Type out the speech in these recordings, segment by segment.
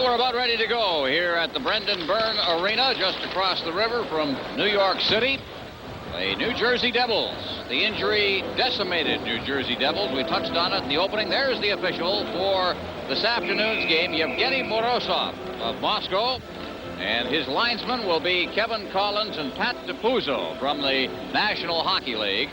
Well, we're about ready to go here at the Brendan Byrne Arena, just across the river from New York City. The New Jersey Devils, the injury-decimated New Jersey Devils. We touched on it in the opening. There's the official for this afternoon's game, Yevgeny Morozov of Moscow. And his linesmen will be Kevin Collins and Pat DiPuzzo from the National Hockey League.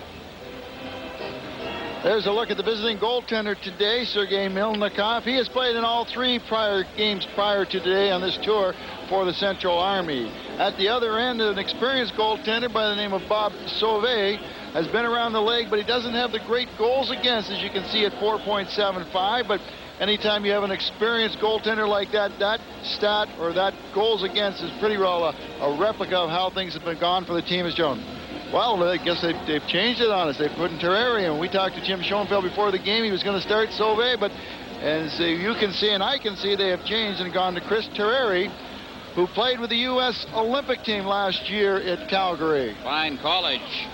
There's a look at the visiting goaltender today, Sergei Milnikov. He has played in all 3 prior games prior to today on this tour for the Central Army. At the other end, an experienced goaltender by the name of Bob Sauvé has been around the league, but he doesn't have the great goals against, as you can see, at 4.75. But anytime you have an experienced goaltender like that, that stat or that goals against is pretty well a replica of how things have been gone for the team, as shown. Well, I guess they've changed it on us. They put in Terrari, and we talked to Jim Schoenfeld before the game. He was going to start Sauvé, but as you can see and I can see, they have changed and gone to Chris Terrari, who played with the U.S. Olympic team last year at Calgary. Fine college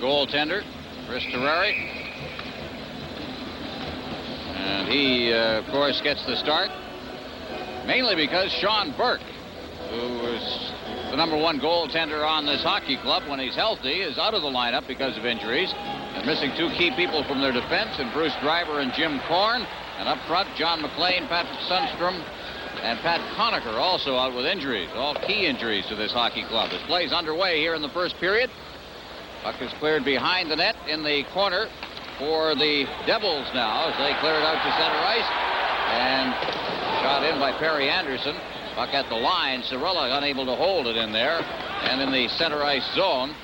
goaltender, Chris Terrari. And he, of course, gets the start, mainly because Sean Burke, who was the #1 goaltender on this hockey club when he's healthy, is out of the lineup because of injuries. They're missing 2 key people from their defense, and Bruce Driver and Jim Korn. And up front, John McLean, Patrick Sundstrom, and Pat Conacher also out with injuries. All key injuries to this hockey club. This play's underway here in the first period. Puck is cleared behind the net in the corner for the Devils now as they clear it out to center ice. And shot in by Perry Anderson. Puck at the line. Cirella unable to hold it in there. And in the center ice zone,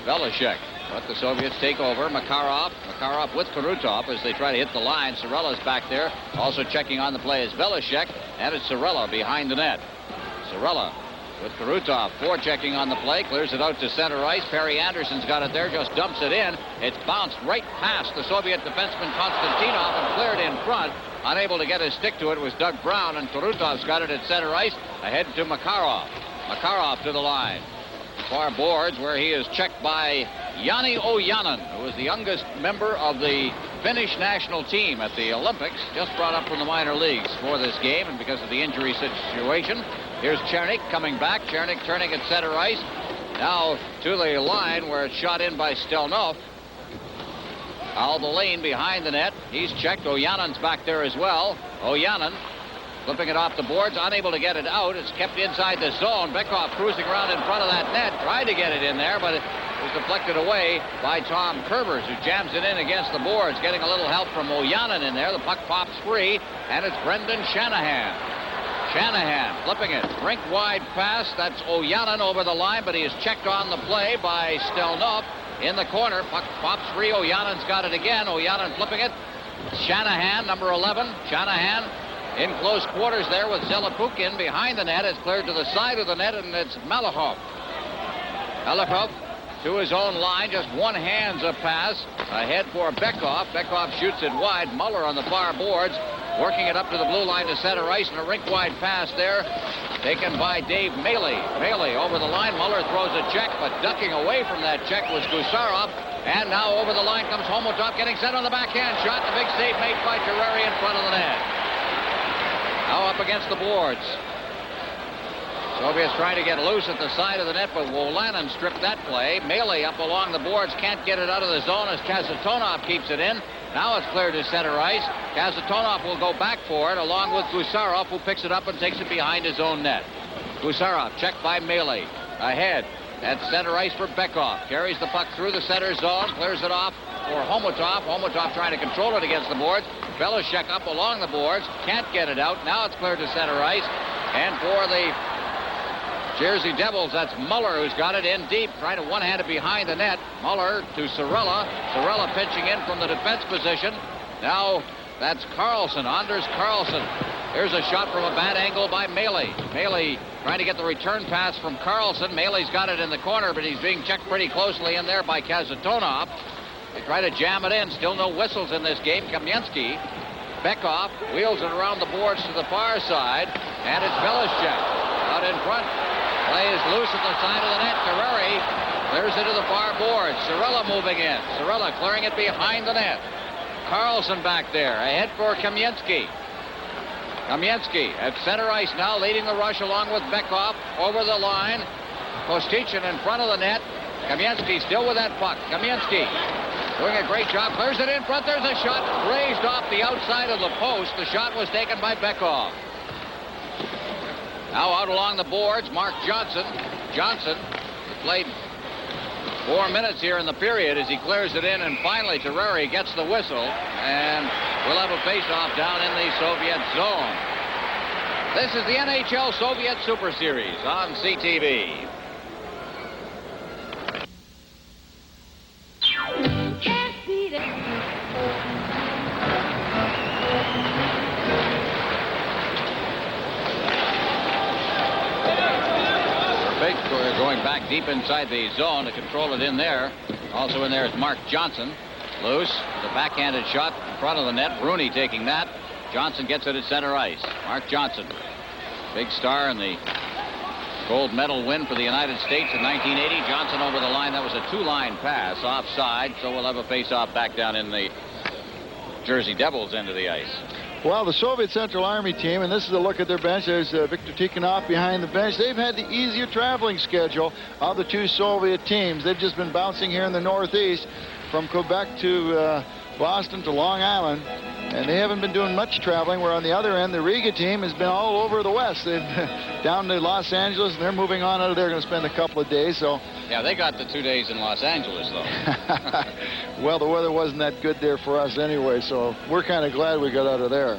Velishek. Let the Soviets take over. Makarov with Karutov as they try to hit the line. Cirella's back there. Also checking on the play is Velishek. And it's Cirella behind the net. Cirella with Karutov. Forechecking on the play. Clears it out to center ice. Perry Anderson's got it there. Just dumps it in. It's bounced right past the Soviet defenseman Konstantinov and cleared in front. Unable to get his stick to it was Doug Brown, and Karutov's got it at center ice. Ahead to Makarov. Makarov to the line. Far boards where he is checked by Jani Ojanen, who is the youngest member of the Finnish national team at the Olympics. Just brought up from the minor leagues for this game, and because of the injury situation. Here's Chernik coming back. Chernik turning at center ice. Now to the line where it's shot in by Stelnov. Al the lane behind the net. He's checked. Ojanen's back there as well. Ojanen flipping it off the boards, unable to get it out. It's kept inside the zone. Beckhoff cruising around in front of that net, tried to get it in there, but it was deflected away by Tom Kerbers, who jams it in against the boards, getting a little help from Ojanen in there. The puck pops free, and it's Brendan Shanahan. Shanahan flipping it. Rink wide pass. That's Ojanen over the line, but he is checked on the play by Stelnov. In the corner, puck pops free. Ojanen's got it again. Ojanen flipping it. Shanahan, number 11. Shanahan in close quarters there with Zelapukin behind the net. It's cleared to the side of the net, and it's Malachov. Malachov to his own line. Just one hands a pass ahead for Beckhoff. Beckhoff shoots it wide. Muller on the far boards, working it up to the blue line to center ice, and a rink-wide pass there taken by Dave Maley. Maley over the line. Muller throws a check, but ducking away from that check was Gusarov. And now over the line comes Homotov, getting set on the backhand shot. The big save made by Terrari in front of the net. Now up against the boards. Soviets trying to get loose at the side of the net, but Wolanin stripped that play. Maley up along the boards, can't get it out of the zone as Kazatonov keeps it in. Now it's cleared to center ice. Kazatonov will go back for it along with Gusarov, who picks it up and takes it behind his own net. Gusarov checked by Maley. Ahead at center ice for Beckhoff. Carries the puck through the center zone, clears it off for Homotov. Homotov trying to control it against the boards. Velishek up along the boards, can't get it out. Now it's cleared to center ice. And for the Jersey Devils, that's Muller who's got it in deep, trying to one-hand it behind the net. Muller to Cirella. Cirella pitching in from the defense position. Now that's Carlson, Anders Carlson. There's a shot from a bad angle by Maley. Maley trying to get the return pass from Carlson. Maley's got it in the corner, but he's being checked pretty closely in there by Kazatonov. They try to jam it in. Still no whistles in this game. Kamensky. Beckhoff wheels it around the boards to the far side, and it's Velishek out in front. Play is loose at the side of the net. Terrari clears it to the far boards. Cirella moving in. Cirella clearing it behind the net. Carlson back there. Ahead for Kamensky. Kamensky at center ice now, leading the rush along with Bekov over the line. Kostichin in front of the net. Kamensky still with that puck. Kamensky doing a great job. Clears it in front. There's a shot raised off the outside of the post. The shot was taken by Bekov. Now out along the boards, Mark Johnson. Johnson played 4 minutes here in the period as he clears it in, and finally Terreri gets the whistle, and we'll have a face-off down in the Soviet zone. This is the NHL Soviet Super Series on CTV. Can't beat it. Going back deep inside the zone to control it in there. Also in there is Mark Johnson. Loose. The backhanded shot in front of the net. Rooney taking that. Johnson gets it at center ice. Mark Johnson, big star in the gold medal win for the United States in 1980. Johnson over the line. That was a 2-line pass offside. So we'll have a face-off back down in the Jersey Devils end of the ice. Well, the Soviet Central Army team, and this is a look at their bench. There's Viktor Tikhonov behind the bench. They've had the easier traveling schedule of the two Soviet teams. They've just been bouncing here in the Northeast from Quebec to Boston to Long Island, and they haven't been doing much traveling, where on the other end, the Riga team has been all over the West. They've down to Los Angeles, and they're moving on out of there. Going to spend a couple of days. So. Yeah, they got the 2 days in Los Angeles, though. Well, the weather wasn't that good there for us anyway, so we're kind of glad we got out of there.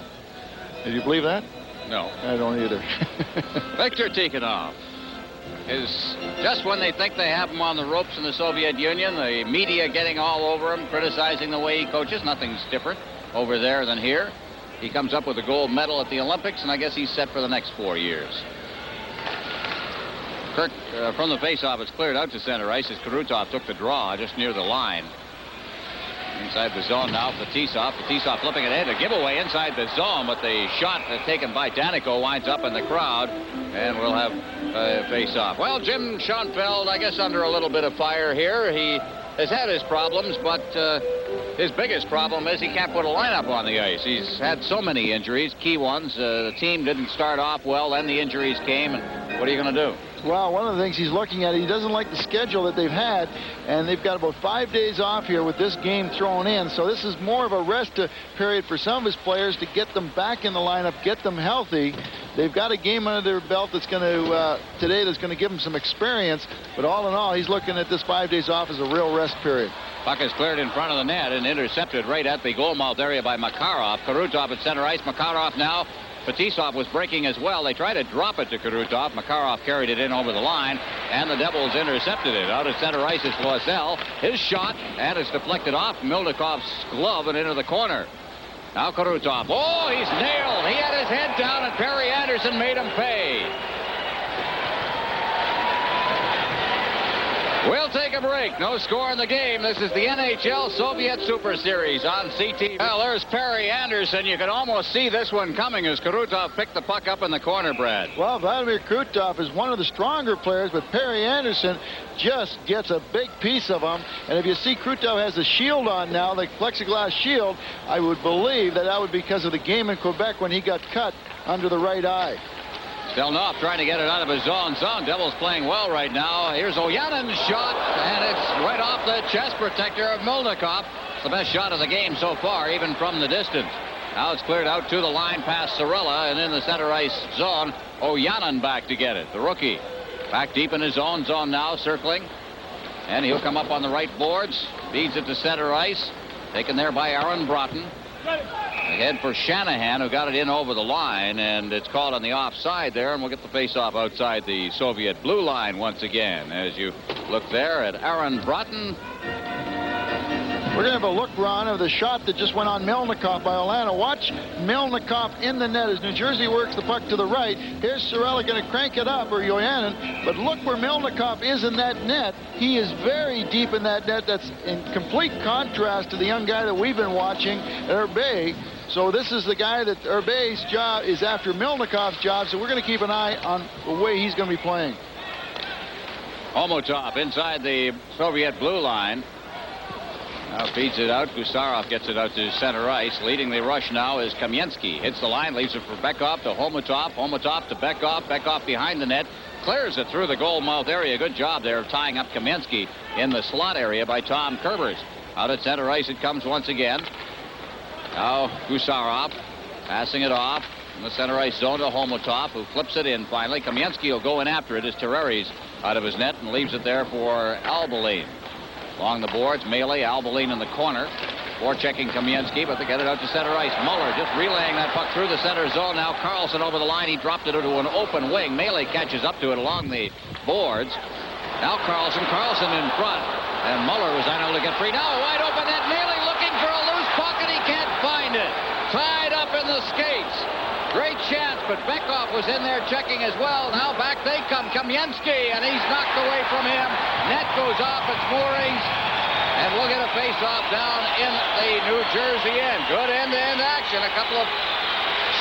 Did you believe that? No. I don't either. Viktor Tikhonov is just when they think they have him on the ropes in the Soviet Union, the media getting all over him, criticizing the way he coaches. Nothing's different over there than here. He comes up with a gold medal at the Olympics, and I guess he's set for the next 4 years. Kirk, from the faceoff, it's cleared out to center ice as Karutov took the draw just near the line. Inside the zone now, Fetisov. Fetisov flipping it in, a giveaway inside the zone, but the shot taken by Danico winds up in the crowd, and we'll have a face-off. Well, Jim Schoenfeld, I guess, under a little bit of fire here. He has had his problems, but his biggest problem is he can't put a lineup on the ice. He's had so many injuries, key ones. The team didn't start off well, then the injuries came, and what are you going to do? Well, one of the things he's looking at, he doesn't like the schedule that they've had, and they've got about 5 days off here with this game thrown in. So this is more of a rest period for some of his players to get them back in the lineup, get them healthy. They've got a game under their belt that's going to today that's going to give them some experience. But all in all, he's looking at this 5 days off as a real rest period. Puck is cleared in front of the net and intercepted right at the goal mouth area by Makarov. Karutov at center ice. Makarov now. Fetisov was breaking as well. They tried to drop it to Karutov. Makarov carried it in over the line, and the Devils intercepted it. Out at center ice is Loisel. His shot, and it's deflected off Milnikov's glove and into the corner. Now Karutov. Oh, he's nailed. He had his head down, and Perry Anderson made him pay. We'll take a break. No score in the game. This is the NHL Soviet Super Series on CTV. Well, there's Perry Anderson. You can almost see this one coming as Karutov picked the puck up in the corner, Brad. Well, Vladimir Karutov is one of the stronger players, but Perry Anderson just gets a big piece of him. And if you see Karutov has a shield on now, the plexiglass shield, I would believe that would be because of the game in Quebec when he got cut under the right eye. Stelnoff trying to get it out of his own zone. Devils playing well right now. Here's Oyanen's shot, and it's right off the chest protector of Milnikov. It's the best shot of the game so far, even from the distance. Now it's cleared out to the line past Sorella, and in the center ice zone, Oyanen back to get it. The rookie back deep in his own zone now, circling. And he'll come up on the right boards. Feeds it to center ice. Taken there by Aaron Broughton. Ahead for Shanahan, who got it in over the line, and it's called on the offside there, and we'll get the face-off outside the Soviet blue line once again. As you look there at Aaron Broughton. We're going to have a look, Ron, of the shot that just went on Milnikov by Olana. Watch Milnikov in the net as New Jersey works the puck to the right. Here's Sorella going to crank it up, or Oyanen, but look where Milnikov is in that net. He is very deep in that net. That's in complete contrast to the young guy that we've been watching, Herbe. So this is the guy that Herbe's job is after Milnikov's job, so we're going to keep an eye on the way he's going to be playing. Omotov inside the Soviet blue line. Now feeds it out. Gusarov gets it out to center ice. Leading the rush now is Kamensky. Hits the line, leaves it for Bekov to Homotop. Homotop to Bekov. Bekov behind the net. Clears it through the goal mouth area. Good job there of tying up Kamensky in the slot area by Tom Kerbers. Out at center ice it comes once again. Now Gusarov passing it off in the center ice zone to Homotop, who flips it in finally. Kamensky will go in after it as Terreri's out of his net and leaves it there for Albaline. Along the boards, Melee, Albaline in the corner. Forechecking Kamensky, but they get it out to center ice. Muller just relaying that puck through the center zone. Now Carlson over the line. He dropped it into an open wing. Melee catches up to it along the boards. Now Carlson in front. And Muller was unable to get free. Now wide open net. Melee looking for a loose puck, and he can't find it. Tied up in the skates. Great chance, but Bekov was in there checking as well. Now back they come. Kamensky, and he's knocked away from him. Net goes off its moorings, and we'll get a face-off down in the New Jersey end. Good end-to-end action. A couple of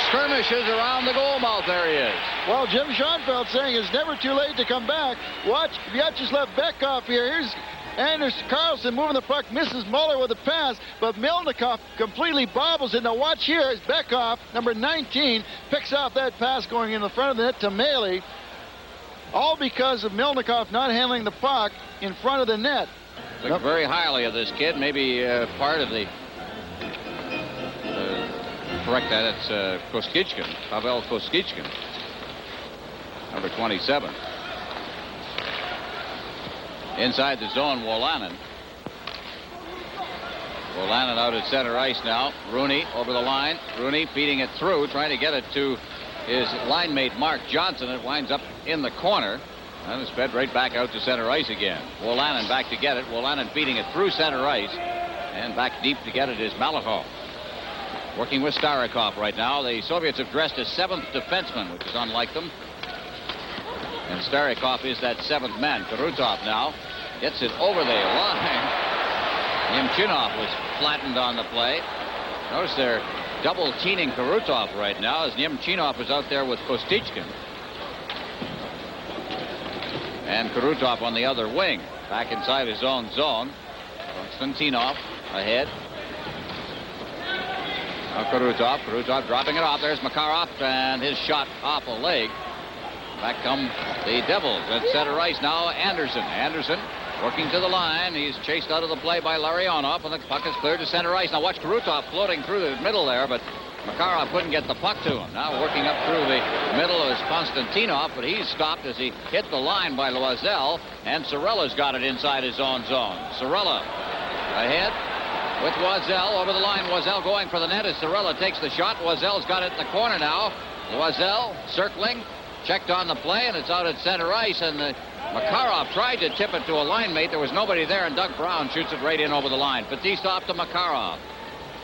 skirmishes around the goal mouth areas. Well, Jim Schoenfeld saying it's never too late to come back. Watch, Vyacheslav Bekov here. Here's Anders Carlson moving the puck, misses Muller with a pass, but Milnikov completely bobbles it. Now watch here as Bekov, number 19, picks off that pass going in the front of the net to Melee. All because of Milnikov not handling the puck in front of the net. Look very highly of this kid. Maybe part of the... correct that, it's Koskichkin, Pavel Koskichkin, number 27. Inside the zone, Wolanin. Wolanin out at center ice now. Rooney over the line. Rooney feeding it through, trying to get it to his line mate Mark Johnson. It winds up in the corner. And it's fed right back out to center ice again. Wolanin back to get it. Wolanin feeding it through center ice. And back deep to get it is Malahov. Working with Starikov right now. The Soviets have dressed as seventh defenseman, which is unlike them. And Starikov is that seventh man. Karutov now hits it over the line. Nemchinov was flattened on the play. Notice they're double-teaming Karutov right now as Nemchinov is out there with Kostichkin. And Karutov on the other wing. Back inside his own zone. Konstantinov ahead. Now Karutov dropping it off. There's Makarov, and his shot off a leg. Back come the Devils at center ice now. Anderson working to the line. He's chased out of the play by Larionov, and the puck is cleared to center ice. Now watch Karutov floating through the middle there, but Makarov couldn't get the puck to him. Now working up through the middle is Konstantinov, but he's stopped as he hit the line by Loisel, and Sorella's got it inside his own zone. Sorella ahead with Loisel over the line. Loisel going for the net as Sorella takes the shot. Loisel's got it in the corner now. Loisel circling. Checked on the play, and it's out at center ice, and Makarov tried to tip it to a line mate. There was nobody there, and Doug Brown shoots it right in over the line. Fetisov to Makarov.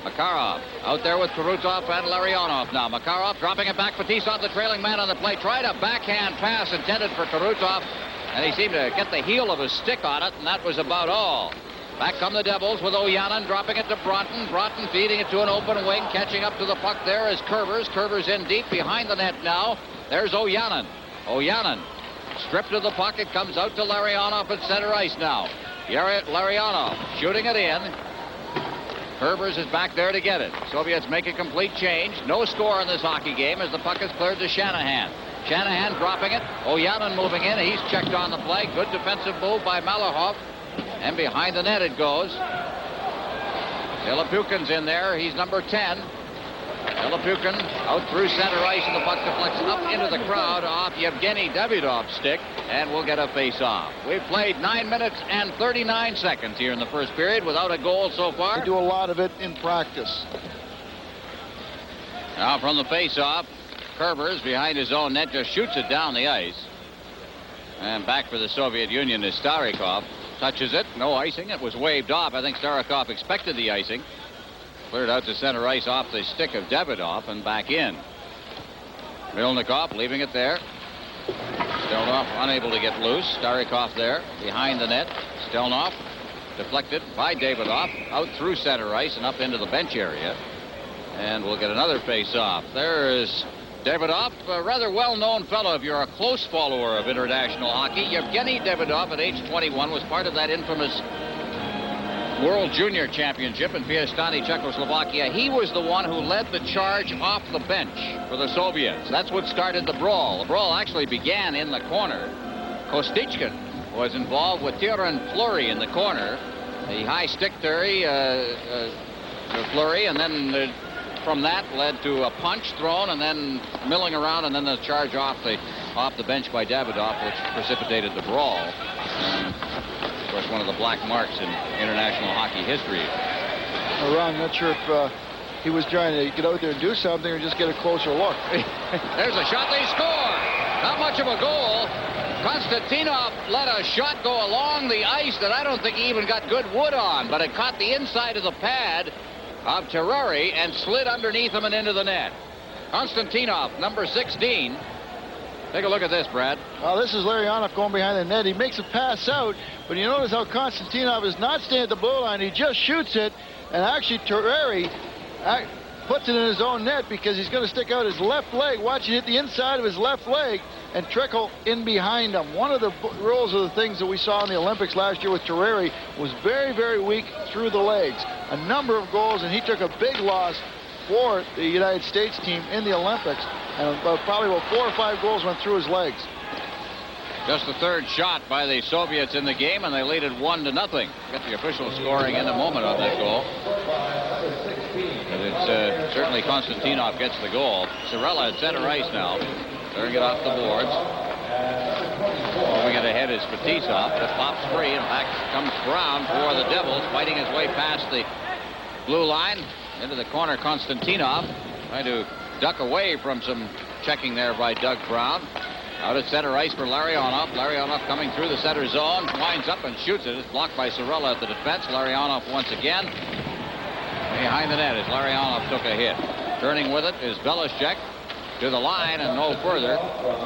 Makarov out there with Karutov and Larionov now. Makarov dropping it back. Fetisov, the trailing man on the play, tried a backhand pass intended for Karutov, and he seemed to get the heel of his stick on it, and that was about all. Back come the Devils with Ojanen dropping it to Broughton. Broughton feeding it to an open wing. Catching up to the puck there is Kerbers. Kerbers in deep behind the net now. There's Ojanen. Ojanen stripped of the puck. It comes out to Larionov at center ice now. Larionov shooting it in. Kerbers is back there to get it. Soviets make a complete change. No score in this hockey game as the puck is cleared to Shanahan. Shanahan dropping it. Ojanen moving in. He's checked on the play. Good defensive move by Malahov. And behind the net it goes. Delapukin's in there. He's number 10. Delapukin out through center ice, and the puck deflects up into the crowd off Yevgeny Davidov's stick, and we'll get a face-off. We've played 9 minutes and 39 seconds here in the first period without a goal so far. We do a lot of it in practice. Now from the face-off, Kerbers behind his own net just shoots it down the ice. And back for the Soviet Union is Starikov. Touches it, no icing. It was waved off. I think Starikov expected the icing. Cleared out to center ice off the stick of Davidov and back in. Milnikov leaving it there. Stelnov unable to get loose. Starikov there behind the net. Stelnov deflected by Davidov out through center ice and up into the bench area. And we'll get another face-off. There is Davidov, a rather well-known fellow if you're a close follower of international hockey. Yevgeny Davidov at age 21 was part of that infamous World Junior Championship in Piastany, Czechoslovakia. He was the one who led the charge off the bench for the Soviets. That's what started the brawl. The brawl actually began in the corner. Kostichkin was involved with Tieran Fleury in the corner. The high stick theory to Fleury, and then from that led to a punch thrown and then milling around, and then the charge off the bench by Davidoff, which precipitated the brawl. And of course, one of the black marks in international hockey history. Well, Ron, I'm not sure if he was trying to get out there and do something or just get a closer look. There's a shot. They score. Not much of a goal. Konstantinov let a shot go along the ice that I don't think he even got good wood on, but it caught the inside of the pad of Terrari and slid underneath him and into the net. Konstantinov, number 16. Take a look at this, Brad. Well, this is Larionov going behind the net. He makes a pass out, but you notice how Konstantinov is not staying at the blue line. He just shoots it, and actually Terrari puts it in his own net because he's going to stick out his left leg. Watch it hit the inside of his left leg and trickle in behind him. One of the rules of the things that we saw in the Olympics last year with Terrari was very, very weak through the legs. A number of goals, and he took a big loss for the United States team in the Olympics, and probably about 4 or 5 goals went through his legs. Just the third shot by the Soviets in the game, and they lead it 1-0. Get the official scoring in a moment on that goal. But it's certainly Konstantinov gets the goal. Cirella at center ice now, clearing it off the boards. Moving it ahead is Fetisov. That pops free. In fact, comes Brown for the Devils, fighting his way past the blue line into the corner. Konstantinov trying to duck away from some checking there by Doug Brown. Out at center ice for Larionov. Larionov coming through the center zone, winds up and shoots it. It's blocked by Cirella at the defense. Larionov once again behind the net as Larionov took a hit. Turning with it is Belichick to the line and no further.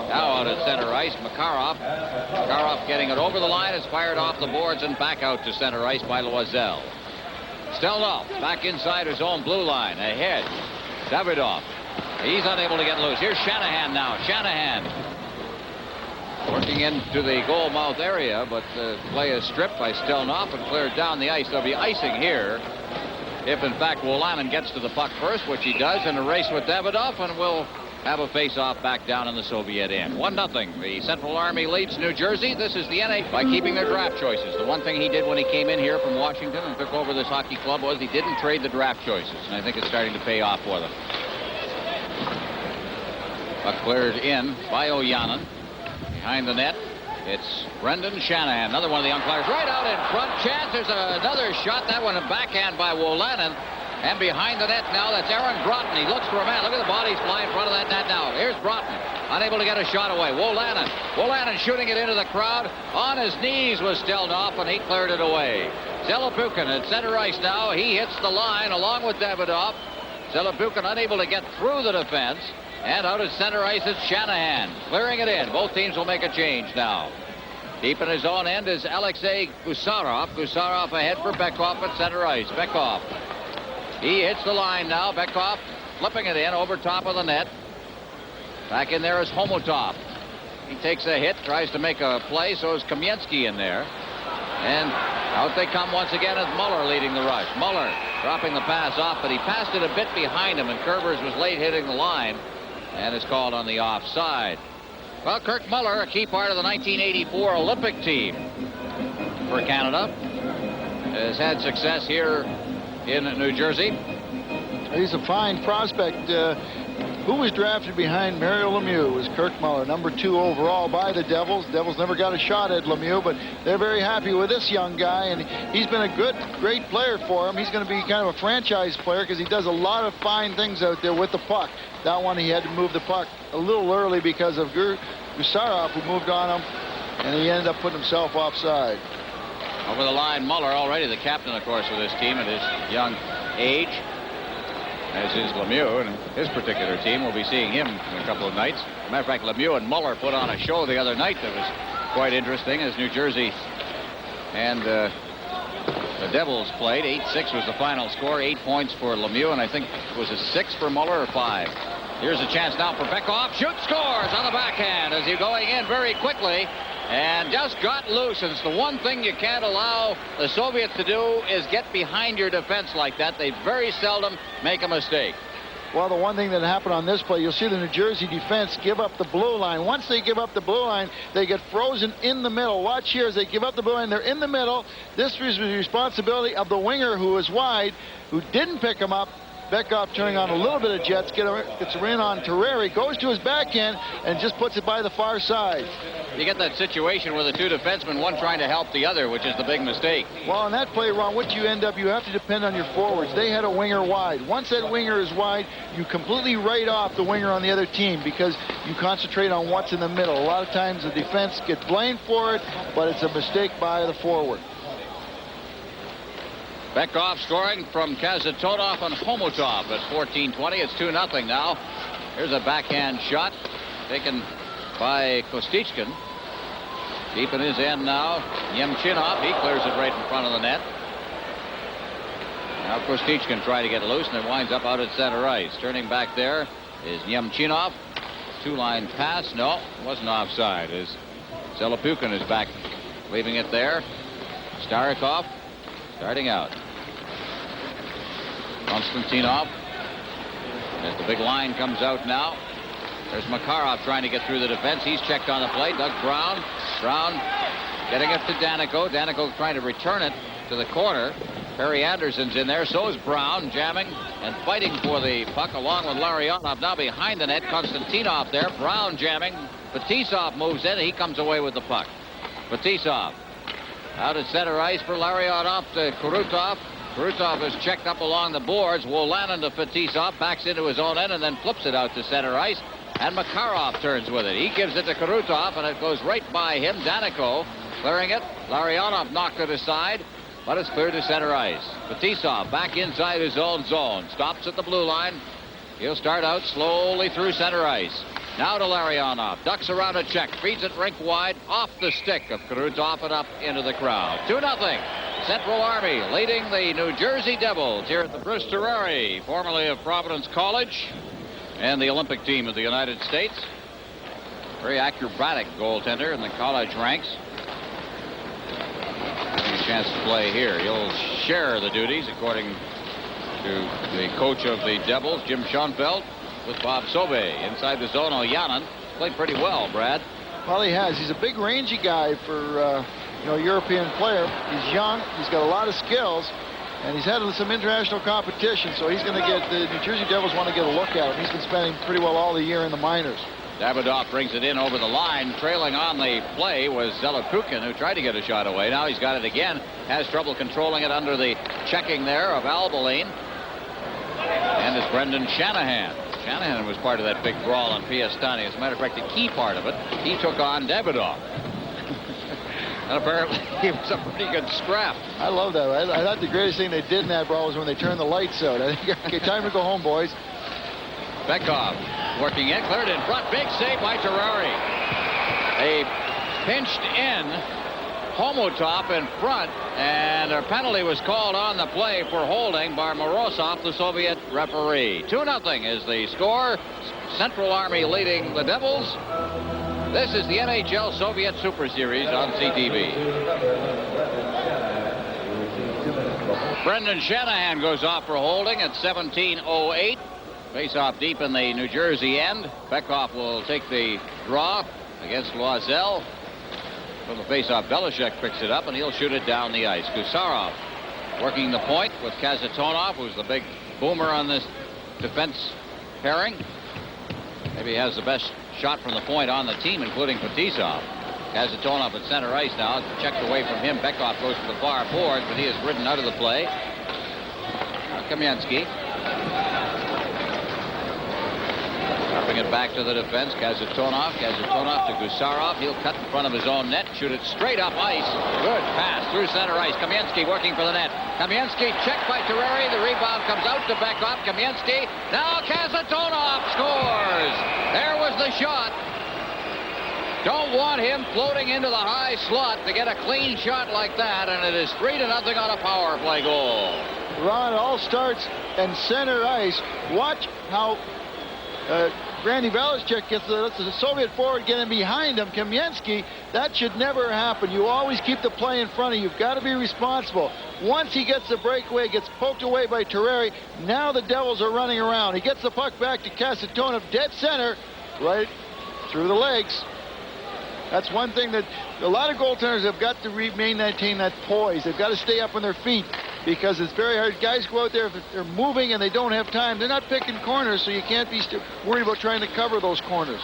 Now out at center ice, Makarov. Makarov getting it over the line, is fired off the boards and back out to center ice by Loisel. Stelnov back inside his own blue line. Ahead, Davidoff. He's unable to get loose. Here's Shanahan now. Shanahan working into the goal mouth area, but the play is stripped by Stelnov and cleared down the ice. There'll be icing here if, in fact, Wolanin gets to the puck first, which he does in a race with Davidoff, and will have a face-off back down in the Soviet end. 1-0. The Central Army leads New Jersey. This is the NA by keeping their draft choices. The one thing he did when he came in here from Washington and took over this hockey club was he didn't trade the draft choices, and I think it's starting to pay off for them. Puck cleared in by Ojanen. Behind the net, it's Brendan Shanahan, another one of the young players, right out in front. Chance, there's another shot. That one a backhand by Wolanin. And behind the net now, that's Aaron Broughton. He looks for a man. Look at the bodies fly in front of that net now. Here's Broughton, unable to get a shot away. Wolanin shooting it into the crowd. On his knees was Stelnov, and he cleared it away. Zelepukin at center ice now. He hits the line along with Davidoff. Zelepukin unable to get through the defense. And out at center ice, it's Shanahan clearing it in. Both teams will make a change now. Deep in his own end is Alexei Gusarov. Gusarov ahead for Bekov at center ice. Bekov. He hits the line now. Bekov flipping it in over top of the net. Back in there is Homotov. He takes a hit, tries to make a play. So is Kamensky in there. And out they come once again as Muller leading the rush. Muller dropping the pass off, but he passed it a bit behind him, and Kerbers was late hitting the line. And is called on the offside. Well, Kirk Muller, a key part of the 1984 Olympic team for Canada, has had success here in New Jersey. He's a fine prospect. Who was drafted behind Mario Lemieux was Kirk Muller, number 2 overall by the Devils. Devils never got a shot at Lemieux, but they're very happy with this young guy, and he's been a great player for him. He's going to be kind of a franchise player because he does a lot of fine things out there with the puck. That one he had to move the puck a little early because of Gusarov, who moved on him, and he ended up putting himself offside. Over the line, Muller, already the captain, of course, of this team at his young age, as is Lemieux, and his particular team. We'll be seeing him in a couple of nights. As a matter of fact, Lemieux and Muller put on a show the other night that was quite interesting as New Jersey and the Devils played. 8-6 was the final score. 8 points for Lemieux, and I think it was a 6 for Muller or 5. Here's a chance now for Bekov. Shoots, scores on the backhand as he's going in very quickly. and just got loose. And it's the one thing you can't allow the Soviets to do is get behind your defense like that. They very seldom make a mistake. Well, the one thing that happened on this play, you'll see the New Jersey defense give up the blue line. Once they give up the blue line, they get frozen in the middle. Watch here as they give up the blue line. They're in the middle. This is the responsibility of the winger who is wide, who didn't pick him up. Beckhoff turning on a little bit of jets, gets a in on Terreri, goes to his backhand, and just puts it by the far side. You get that situation where the two defensemen, one trying to help the other, which is the big mistake. Well, on that play, Ron, what you end up, you have to depend on your forwards. They had a winger wide. Once that winger is wide, you completely write off the winger on the other team because you concentrate on what's in the middle. A lot of times the defense gets blamed for it, but it's a mistake by the forward. Beckhoff scoring from Kazatonov and Homotov at 14:20. It's 2-0 now. Here's a backhand shot taken by Kostichkin. Deep in his end now. Yemchinov, he clears it right in front of the net. Now Kostichkin trying to get loose, and it winds up out at center ice. Turning back there is Yemchinov. Two-line pass. No, it wasn't offside. As Zelepukin is back, leaving it there. Starikov starting out. Konstantinov. As the big line comes out now. There's Makarov trying to get through the defense. He's checked on the play. Doug Brown. Brown getting it to Danico. Danico trying to return it to the corner. Perry Anderson's in there. So is Brown, jamming and fighting for the puck along with Larionov. Now behind the net. Konstantinov there. Brown jamming. Fetisov moves in. He comes away with the puck. Fetisov out at center ice for Larionov to Kurutov. Kurutov is checked up along the boards. Wolanin to Fetisov, backs into his own end and then flips it out to center ice. And Makarov turns with it. He gives it to Kurutov, and it goes right by him. Danico clearing it. Larionov knocked it aside, but it's cleared to center ice. Fetisov back inside his own zone. Stops at the blue line. He'll start out slowly through center ice. Now to Larionov. Ducks around a check. Feeds it rink wide off the stick of Kurutov and up into the crowd. 2-0. Central Army leading the New Jersey Devils here at the Bruce Terreri, formerly of Providence College and the Olympic team of the United States. Very acrobatic goaltender in the college ranks. Getting a chance to play here. He'll share the duties, according to the coach of the Devils, Jim Schoenfeld, with Bob Sobe. Inside the zone, Oyanin played pretty well, Brad. Well, he has. He's a big, rangy guy for European player. He's young. He's got a lot of skills, and he's had some international competition. So he's going to get the New Jersey Devils want to get a look at him. He's been spending pretty well all the year in the minors. Davidoff brings it in over the line. Trailing on the play was Zelepukin, who tried to get a shot away. Now he's got it again. Has trouble controlling it under the checking there of Albaline. And it's Brendan Shanahan. Shanahan was part of that big brawl on Piastani. As a matter of fact, the key part of it, he took on Davidoff. And apparently it was a pretty good scrap. I love that. I thought the greatest thing they did in that brawl was when they turned the lights out. I think, okay, time to go home, boys. Beckhoff working in, cleared in front. Big save by Terreri. A pinched in Homotop in front, and a penalty was called on the play for holding by Morozov, the Soviet referee. 2-0 is the score. Central Army leading the Devils. This is the NHL Soviet Super Series on CTV. Brendan Shanahan goes off for holding at 17:08. Face off deep in the New Jersey end. Beckhoff will take the draw against Loisel. From the face-off, Belichick picks it up, and he'll shoot it down the ice. Gusarov working the point with Kazatonov, who's the big boomer on this defense pairing. Maybe he has the best shot from the point on the team, including Fetisov. Kazatonov at center ice now. Checked away from him. Beckhoff goes to the far boards, but he is ridden out of the play. Kamensky. Dropping it back to the defense. Kazatonov to Gusarov. He'll cut in front of his own net. Shoot it straight up ice. Good pass through center ice. Kamensky working for the net. Kamensky checked by Terreri. The rebound comes out to Beckhoff. Kamensky. Now Kazatonov scores. There was the shot. Don't want him floating into the high slot to get a clean shot like that, and it is 3-0 on a power play goal. Ron, it all starts in center ice. Watch how Randy Velishchek gets the Soviet forward getting behind him. Kamensky, that should never happen. You always keep the play in front of you. You've got to be responsible. Once he gets the breakaway, gets poked away by Terreri, now the Devils are running around. He gets the puck back to Kasatonov, dead center, right through the legs. That's one thing that a lot of goaltenders have got to maintain that poise. They've got to stay up on their feet because it's very hard. Guys go out there, if they're moving and they don't have time, they're not picking corners, so you can't be worried about trying to cover those corners.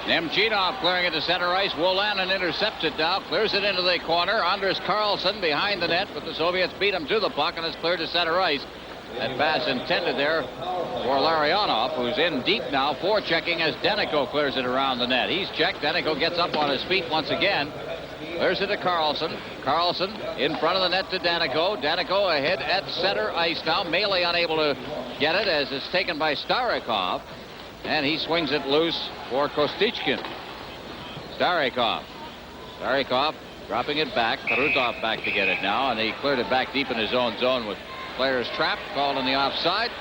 Nemchinov clearing it to center ice. Wolanin intercepts it now, clears it into the corner. Anders Carlson behind the net, but the Soviets beat him to the puck, and it's cleared to center ice. That pass intended there for Larionov, who's in deep now, forechecking as Denico clears it around the net. He's checked. Denico gets up on his feet once again. Clears it to Carlson. Carlson in front of the net to Denico. Denico ahead at center ice now. Melee unable to get it as it's taken by Starikov. And he swings it loose for Kostichkin. Starikov dropping it back. Karutov back to get it now, and he cleared it back deep in his own zone with players trapped, called on the offside.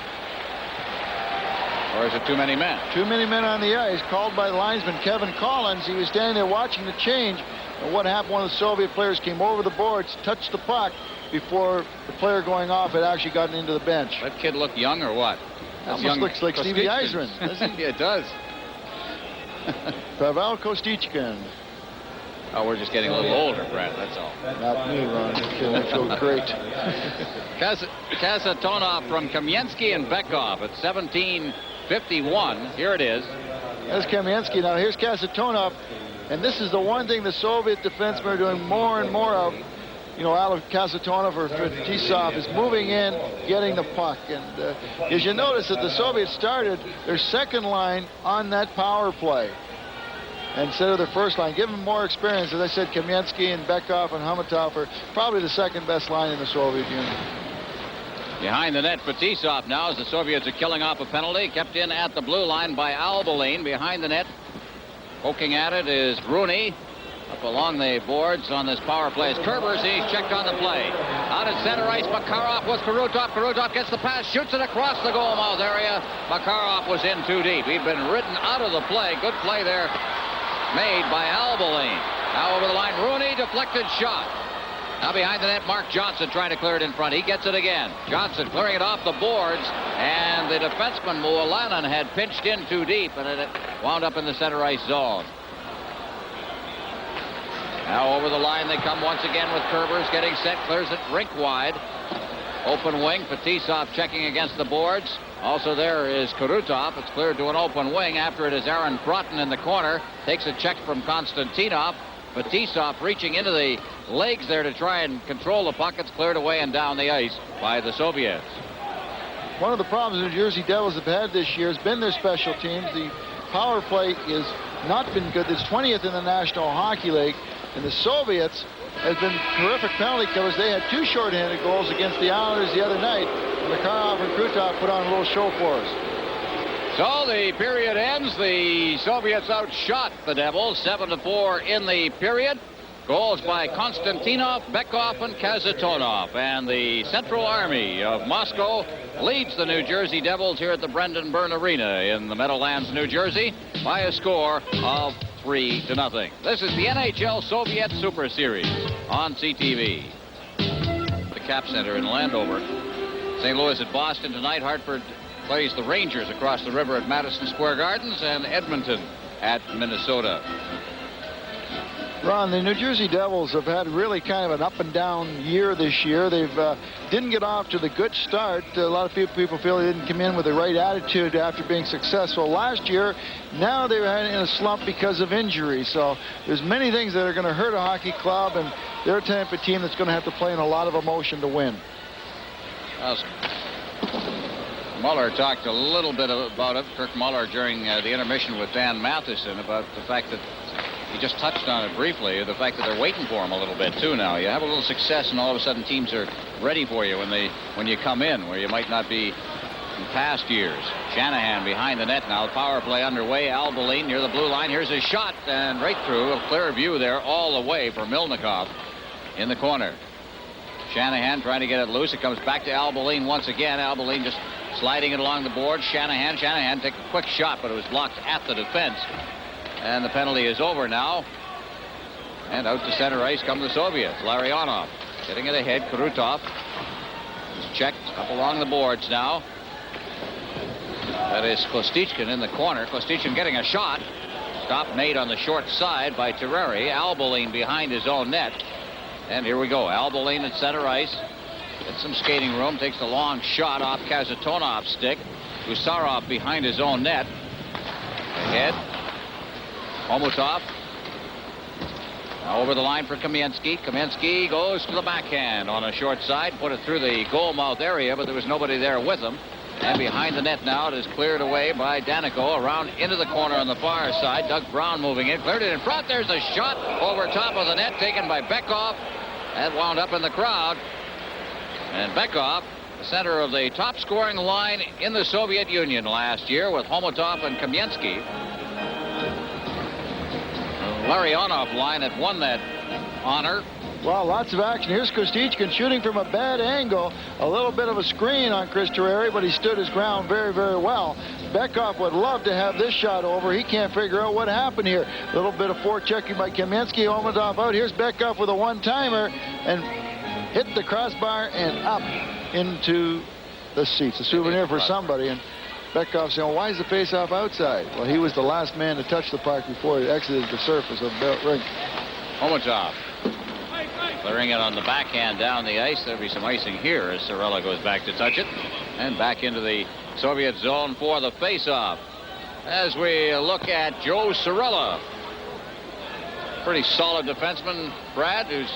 Or is it too many men? Too many men on the ice, called by linesman Kevin Collins. He was standing there watching the change. And what happened, one of the Soviet players came over the boards, touched the puck before the player going off had actually gotten into the bench. That kid look young or what? Almost looks like Stevie Yzerman, doesn't he? Yeah, it does. Pavel Kostichkin. Oh, we're just getting a little older, Brad, that's all. Not me, Ron. I feel great. Kasatonov from Kamensky and Bekov at 17:51. Here it is. There's Kamensky. Now here's Kasatonov. And this is the one thing the Soviet defensemen are doing more and more of. You know, out of Kasatonov or Fetisov is moving in, getting the puck. And as you notice that the Soviets started their second line on that power play instead of their first line. Give them more experience. As I said, Kamensky and Bekov and Hamatov are probably the second best line in the Soviet Union. Behind the net, Fetisov now as the Soviets are killing off a penalty. Kept in at the blue line by Albaline. Behind the net, poking at it is Rooney. Up along the boards on this power play is Kerbers. He's checked on the play. Out at center ice, Makarov with Karutov. Karutov gets the pass, shoots it across the goal mouth area. Makarov was in too deep. He'd been ridden out of the play. Good play there made by Albaline. Now over the line, Rooney, deflected shot. Now behind the net, Mark Johnson trying to clear it in front. He gets it again. Johnson clearing it off the boards, and the defenseman Wolanin had pinched in too deep, and it wound up in the center ice zone. Now over the line they come once again with Kerbers getting set, clears it rink wide. Open wing, Fetisov checking against the boards. Also there is Karutov. It's cleared to an open wing. After it is Aaron Broughton in the corner. Takes a check from Konstantinov. Fetisov reaching into the legs there to try and control the puck. It's cleared away and down the ice by the Soviets. One of the problems the New Jersey Devils have had this year has been their special teams. The power play has not been good. It's 20th in the National Hockey League. And the Soviets have been terrific penalty killers. They had 2 shorthanded goals against the Islanders the other night. Makarov and Krutov put on a little show for us. So the period ends. The Soviets outshot the Devils 7-4 in the period. Goals by Konstantinov, Bekov, and Kasatonov. And the Central Army of Moscow leads the New Jersey Devils here at the Brendan Byrne Arena in the Meadowlands, New Jersey, by a score of 3-0. This is the NHL Soviet Super Series on CTV. The Cap Center in Landover. St. Louis at Boston tonight. Hartford plays the Rangers across the river at Madison Square Gardens, and Edmonton at Minnesota. Ron, the New Jersey Devils have had really kind of an up and down year this year. They've didn't get off to the good start. A lot of people feel they didn't come in with the right attitude after being successful last year. Now they're in a slump because of injury. So there's many things that are going to hurt a hockey club, and they're a type of team that's going to have to play in a lot of emotion to win. Muller talked a little bit about it, Kirk Muller, during the intermission with Dan Matheson, about the fact that he just touched on it briefly, the fact that they're waiting for him a little bit too now. You have a little success and all of a sudden teams are ready for you when you come in, where you might not be in past years. Shanahan behind the net now. Power play underway. Albaline near the blue line. Here's his shot, and right through. A clear view there all the way for Milnikov in the corner. Shanahan trying to get it loose. It comes back to Albaline once again. Albaline just Sliding it along the board, Shanahan. Shanahan took a quick shot, but it was blocked at the defense. And the penalty is over now. And out to center ice come the Soviets. Larionov getting it ahead. Krutov is checked up along the boards now. That is Kostichkin in the corner. Kostichkin getting a shot. Stop made on the short side by Terreri. Alboline behind his own net. And here we go. Alboline at center ice. Gets some skating room. Takes a long shot off Kazatonov's stick. Gusarov behind his own net. Ahead. Homotov. Now over the line for Kamensky. Kamensky goes to the backhand on a short side. Put it through the goal mouth area, but there was nobody there with him. And behind the net now, it is cleared away by Danico. Around into the corner on the far side. Doug Brown moving in. Cleared it in front. There's a shot over top of the net taken by Bekov. That wound up in the crowd. And Bekov, the center of the top scoring line in the Soviet Union last year with Homotov and Kamensky. Larionov line had won that honor. Well, lots of action. Here's Kostichkin shooting from a bad angle. A little bit of a screen on Chris Terreri, but he stood his ground very, very well. Bekov would love to have this shot over. He can't figure out what happened here. A little bit of forechecking by Kamensky. Homotov out. Here's Bekov with a one-timer and hit the crossbar and up into the seats. A souvenir for somebody. And Bekov saying, well, why is the face-off outside? Well, he was the last man to touch the puck before he exited the surface of the rink. Homotov clearing it on the backhand down the ice. There'll be some icing here as Cirella goes back to touch it. And back into the Soviet zone for the face-off. As we look at Joe Cirella. Pretty solid defenseman, Brad, who's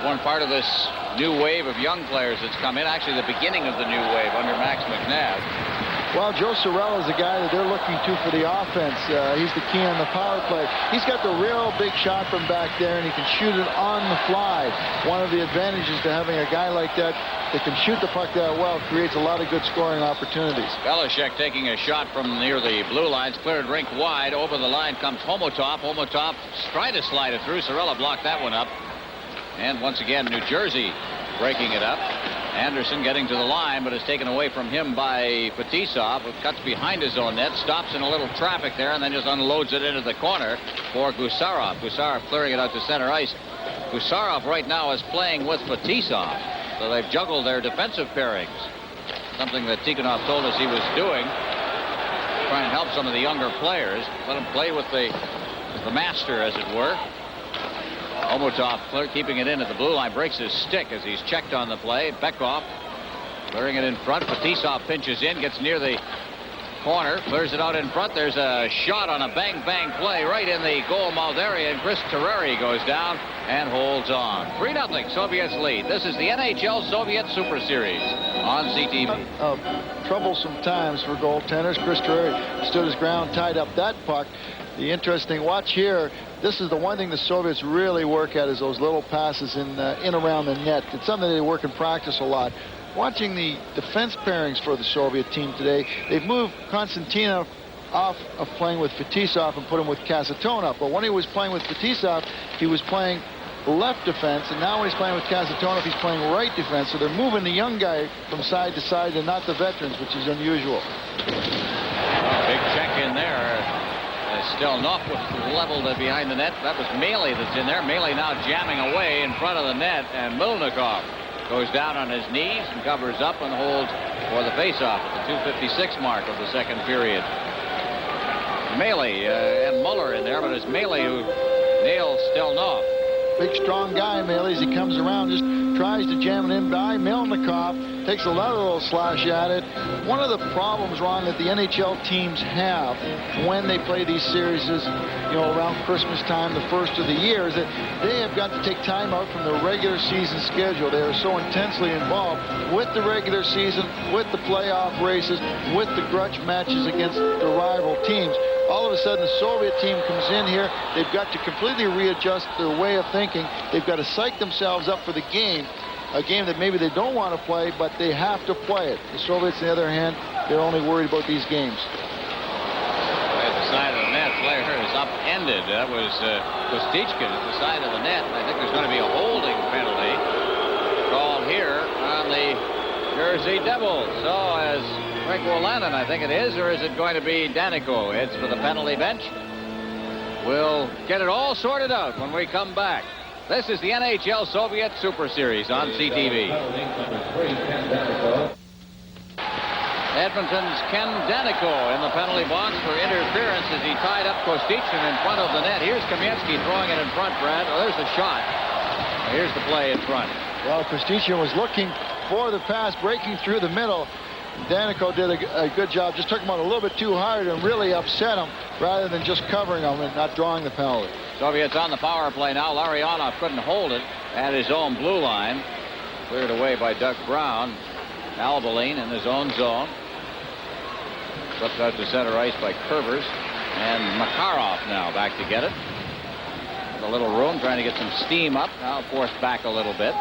one part of this new wave of young players that's come in. Actually, the beginning of the new wave under Max McNabb. Well, Joe Cirella is the guy that they're looking to for the offense. He's the key on the power play. He's got the real big shot from back there, and he can shoot it on the fly. One of the advantages to having a guy like that can shoot the puck that well creates a lot of good scoring opportunities. Belichick taking a shot from near the blue lines, cleared rink wide. Over the line comes Homotov. Homotov tried to slide it through. Cirella blocked that one up. And once again, New Jersey breaking it up. Anderson getting to the line, but is taken away from him by Fetisov, who cuts behind his own net, stops in a little traffic there, and then just unloads it into the corner for Gusarov. Gusarov clearing it out to center ice. Gusarov right now is playing with Fetisov, so they've juggled their defensive pairings. Something that Tikhonov told us he was doing. Try and help some of the younger players. Let them play with the master, as it were. Homotov keeping it in at the blue line, breaks his stick as he's checked on the play. Bekov clearing it in front. Fetisov pinches in, gets near the corner, clears it out in front. There's a shot on a bang-bang play right in the goal mouth area, and Chris Terreri goes down and holds on. 3-0 Soviets lead. This is the NHL Soviet Super Series on CTV. Troublesome times for goaltenders. Chris Terreri stood his ground, tied up that puck. The interesting watch here, this is the one thing the Soviets really work at, is those little passes in around the net. It's something they work in practice a lot. Watching the defense pairings for the Soviet team today, they've moved Konstantinov off of playing with Fetisov and put him with Kasatonov. But when he was playing with Fetisov, he was playing left defense, and now when he's playing with Kasatonov, he's playing right defense. So they're moving the young guy from side to side and not the veterans, which is unusual. Big check in there. Stelnov was leveled behind the net. That was Maley that's in there. Maley now jamming away in front of the net, and Milnikov goes down on his knees and covers up and holds for the faceoff at the 2:56 mark of the second period. Maley and Muller in there, but it's Maley who nails Stelnov. Big, strong guy, Maley, as he comes around, just tries to jam it in by Milnikov. Takes another little slash at it. One of the problems, Ron, that the NHL teams have when they play these series is, around Christmas time, the first of the year, is that they have got to take time out from the regular season schedule. They are so intensely involved with the regular season, with the playoff races, with the grudge matches against the rival teams. All of a sudden, the Soviet team comes in here. They've got to completely readjust their way of thinking. They've got to psych themselves up for the game, a game that maybe they don't want to play, but they have to play it. The Soviets, on the other hand, they're only worried about these games. At the side of the net, player is upended. That was Kostichkin at the side of the net. I think there's going to be a holding penalty called here on the Jersey Devils. So as Greg Wolanin, I think it is, or is it going to be Danico? It's for the penalty bench. We'll get it all sorted out when we come back. This is the NHL Soviet Super Series on CTV. Edmonton's Ken Danico in the penalty box for interference as he tied up Kostichin in front of the net. Here's Kamensky throwing it in front, Brad. Oh, there's the shot. Here's the play in front. Well, Kostichin was looking for the pass, breaking through the middle. Danico did a good job. Just took him out a little bit too hard and really upset him rather than just covering him and not drawing the penalty. Soviets on the power play now. Larionov couldn't hold it at his own blue line. Cleared away by Doug Brown. Albaline in his own zone. Slipped out to center ice by Kurvers. And Makarov now back to get it. A little room, trying to get some steam up. Now forced back a little bit.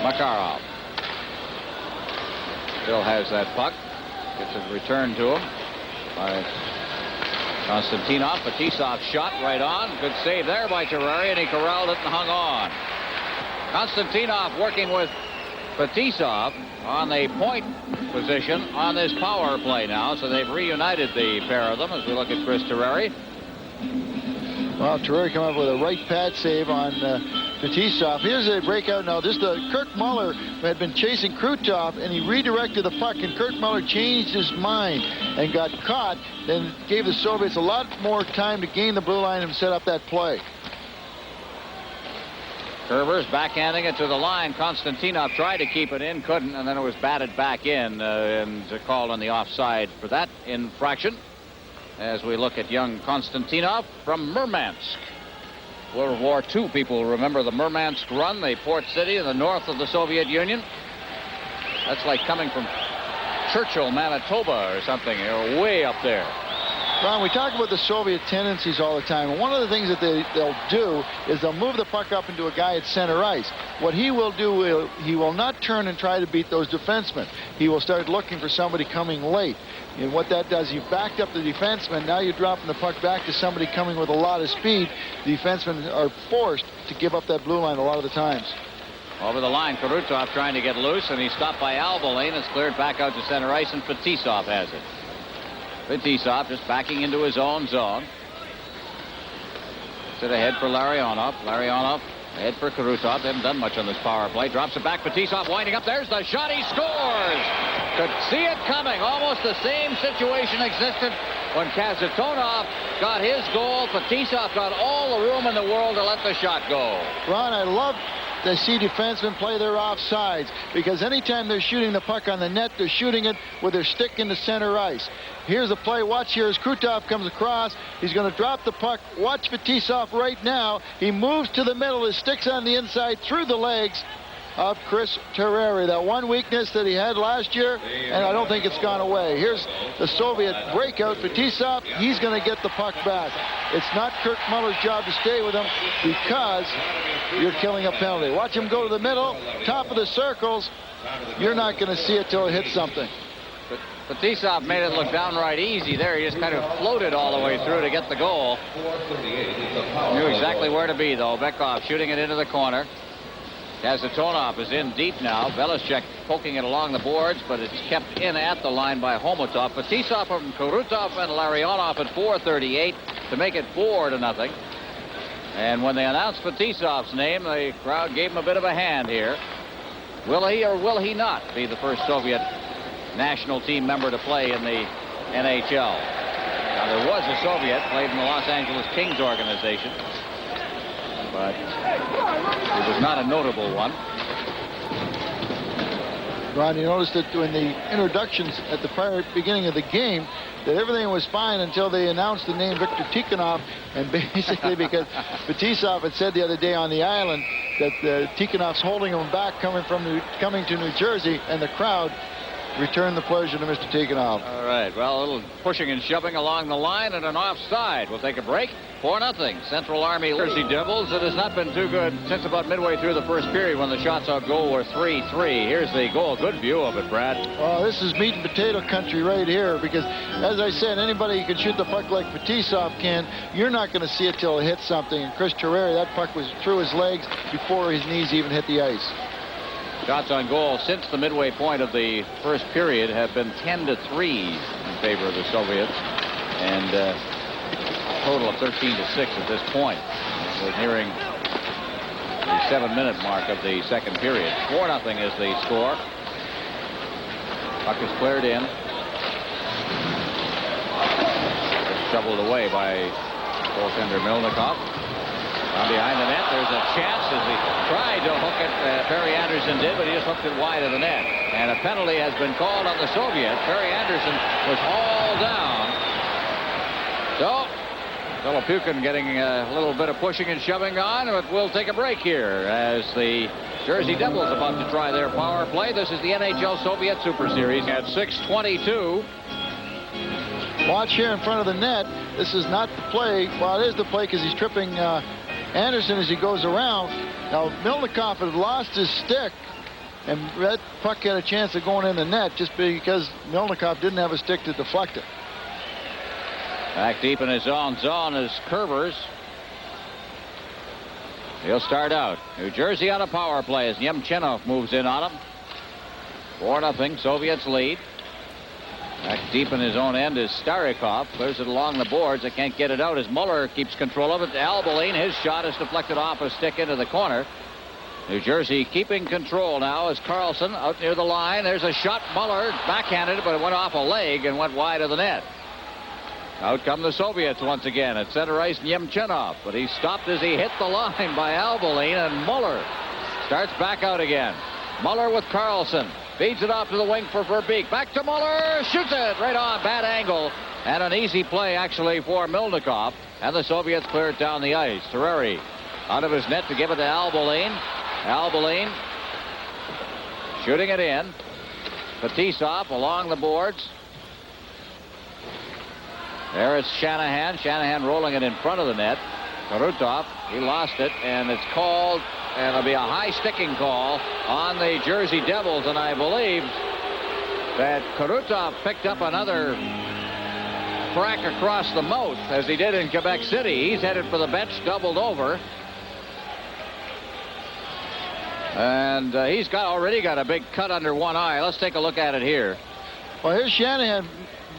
Makarov. Still has that puck. Gets it returned to him by Konstantinov. Fetisov shot right on. Good save there by Terrari, and he corralled it and hung on. Konstantinov working with Fetisov on the point position on this power play now. So they've reunited the pair of them as we look at Chris Terrari. Well, Terrari come up with a right pad save on Fetisov. Here's a breakout now. This Kirk Muller had been chasing Krutov, and he redirected the puck, and Kirk Muller changed his mind and got caught, then gave the Soviets a lot more time to gain the blue line and set up that play. Kurvers backhanding it to the line. Konstantinov tried to keep it in, couldn't, and then it was batted back in and called on the offside for that infraction. As we look at young Konstantinov from Murmansk. World War II people remember the Murmansk run, the port city in the north of the Soviet Union. That's like coming from Churchill, Manitoba or something. You're way up there. Ron, we talk about the Soviet tendencies all the time, and one of the things that they'll do is they'll move the puck up into a guy at center ice. What he will do, he will not turn and try to beat those defensemen. He will start looking for somebody coming late. And what that does, you've backed up the defenseman. Now you're dropping the puck back to somebody coming with a lot of speed. The defensemen are forced to give up that blue line a lot of the times. Over the line, Kurutov trying to get loose, and he's stopped by Albaline. It's cleared back out to center ice, and Fetisov has it. Fetisov just backing into his own zone. Sit ahead for Larionov. Larionov ahead for Kurutov. They haven't done much on this power play. Drops it back. Fetisov winding up. There's the shot. He scores. Could see it coming. Almost the same situation existed when Kazatonov got his goal. Fetisov got all the room in the world to let the shot go. Ron, I love to see defensemen play their offsides, because anytime they're shooting the puck on the net, they're shooting it with their stick into center ice. Here's the play. Watch here as Krutov comes across. He's going to drop the puck. Watch Fetisov right now. He moves to the middle. His stick's on the inside through the legs of Chris Terrari. That one weakness that he had last year, and I don't think it's gone away. Here's the Soviet breakout. Fetisov, he's going to get the puck back. It's not Kirk Muller's job to stay with him because you're killing a penalty. Watch him go to the middle, top of the circles. You're not going to see it till it hits something. Fetisov made it look downright easy there. He just kind of floated all the way through to get the goal. Knew exactly where to be, though. Bekov shooting it into the corner. Kazatonov is in deep now. Velishek poking it along the boards, but it's kept in at the line by Homotov. Fetisov from Kurutov and Larionov at 4:38 to make it 4-0. And when they announced Fetisov's name, the crowd gave him a bit of a hand here. Will he or will he not be the first Soviet national team member to play in the NHL? Now, there was a Soviet, played in the Los Angeles Kings organization, but it was not a notable one. Ron, you noticed that in the introductions at the prior beginning of the game, that everything was fine until they announced the name Viktor Tikhonov, and basically because Fetisov had said the other day on the island that Tikhonov's holding him back coming to New Jersey, and the crowd returned the pleasure to Mr. Tikhonov. All right, well, a little pushing and shoving along the line and an offside. We'll take a break. 4-0. Central Army Jersey Devils. It has not been too good since about midway through the first period when the shots on goal were 3-3. Here's the goal. Good view of it, Brad. Oh, this is meat and potato country right here, because, as I said, anybody who can shoot the puck like Fetisov can, you're not going to see it till it hits something. And Chris Terrari, that puck was through his legs before his knees even hit the ice. Shots on goal since the midway point of the first period have been 10-3 in favor of the Soviets, and a total of 13-6 at this point. We're nearing the 7-minute mark of the second period. 4-0 is the score. Puck is cleared in. It's shoveled away by goaltender Milnikov. Down behind the net, there's a chance as he tried to hook it. Perry Anderson did, but he just hooked it wide of the net. And a penalty has been called on the Soviets. Perry Anderson was hauled down. So, Philopukin getting a little bit of pushing and shoving on, but we'll take a break here as the Jersey Devils about to try their power play. This is the NHL Soviet Super Series at 6:22. Watch here in front of the net. This is not the play. Well, it is the play because he's tripping Anderson as he goes around. Now, Milnikov had lost his stick, and that puck had a chance of going in the net just because Milnikov didn't have a stick to deflect it. Back deep in his own zone is Kerbers. He'll start out. New Jersey on a power play as Yemchenov moves in on him. 4-0, Soviets lead. Back deep in his own end is Starikov. Clears it along the boards. They can't get it out as Muller keeps control of it. Albeline, his shot is deflected off a stick into the corner. New Jersey keeping control now as Carlson out near the line. There's a shot. Muller backhanded it, but it went off a leg and went wide of the net. Out come the Soviets once again at center ice, Yemchenov, but he stopped as he hit the line by Albeline, and Muller starts back out again. Muller with Carlson. Feeds it off to the wing for Verbeek. Back to Muller. Shoots it right on. Bad angle. And an easy play, actually, for Milnikov. And the Soviets clear it down the ice. Terreri out of his net to give it to Albeline. Albeline shooting it in. Fetisov along the boards. There it's Shanahan. Shanahan rolling it in front of the net. Karutov, he lost it, and it's called, and it'll be a high sticking call on the Jersey Devils, and I believe that Karutov picked up another crack across the mouth as he did in Quebec City. He's headed for the bench, doubled over. And he's already got a big cut under one eye. Let's take a look at it here. Well, here's Shanahan.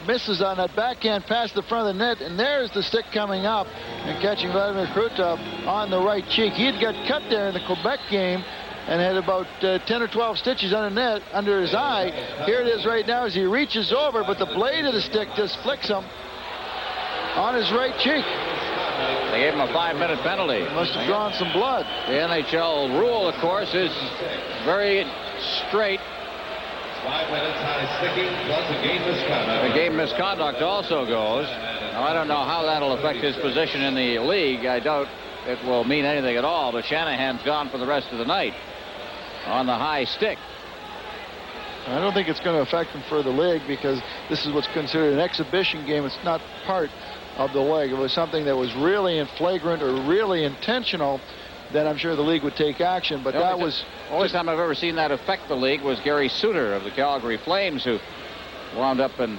Misses on that backhand past the front of the net, and there's the stick coming up and catching Vladimir Krutov on the right cheek. He had got cut there in the Quebec game and had about 10 or 12 stitches under his eye. Here it is right now as he reaches over, but the blade of the stick just flicks him on his right cheek. They gave him a 5-minute penalty. He must have drawn some blood. The NHL rule, of course, is very straight. 5 minutes high sticking plus a game misconduct. The game misconduct also goes. Now, I don't know how that'll affect his position in the league. I doubt it will mean anything at all, but Shanahan's gone for the rest of the night on the high stick. I don't think it's going to affect him for the league because this is what's considered an exhibition game. It's not part of the leg. If it was something that was really in flagrant or really intentional, then I'm sure the league would take action. But that was... The only time I've ever seen that affect the league was Gary Suter of the Calgary Flames, who wound up in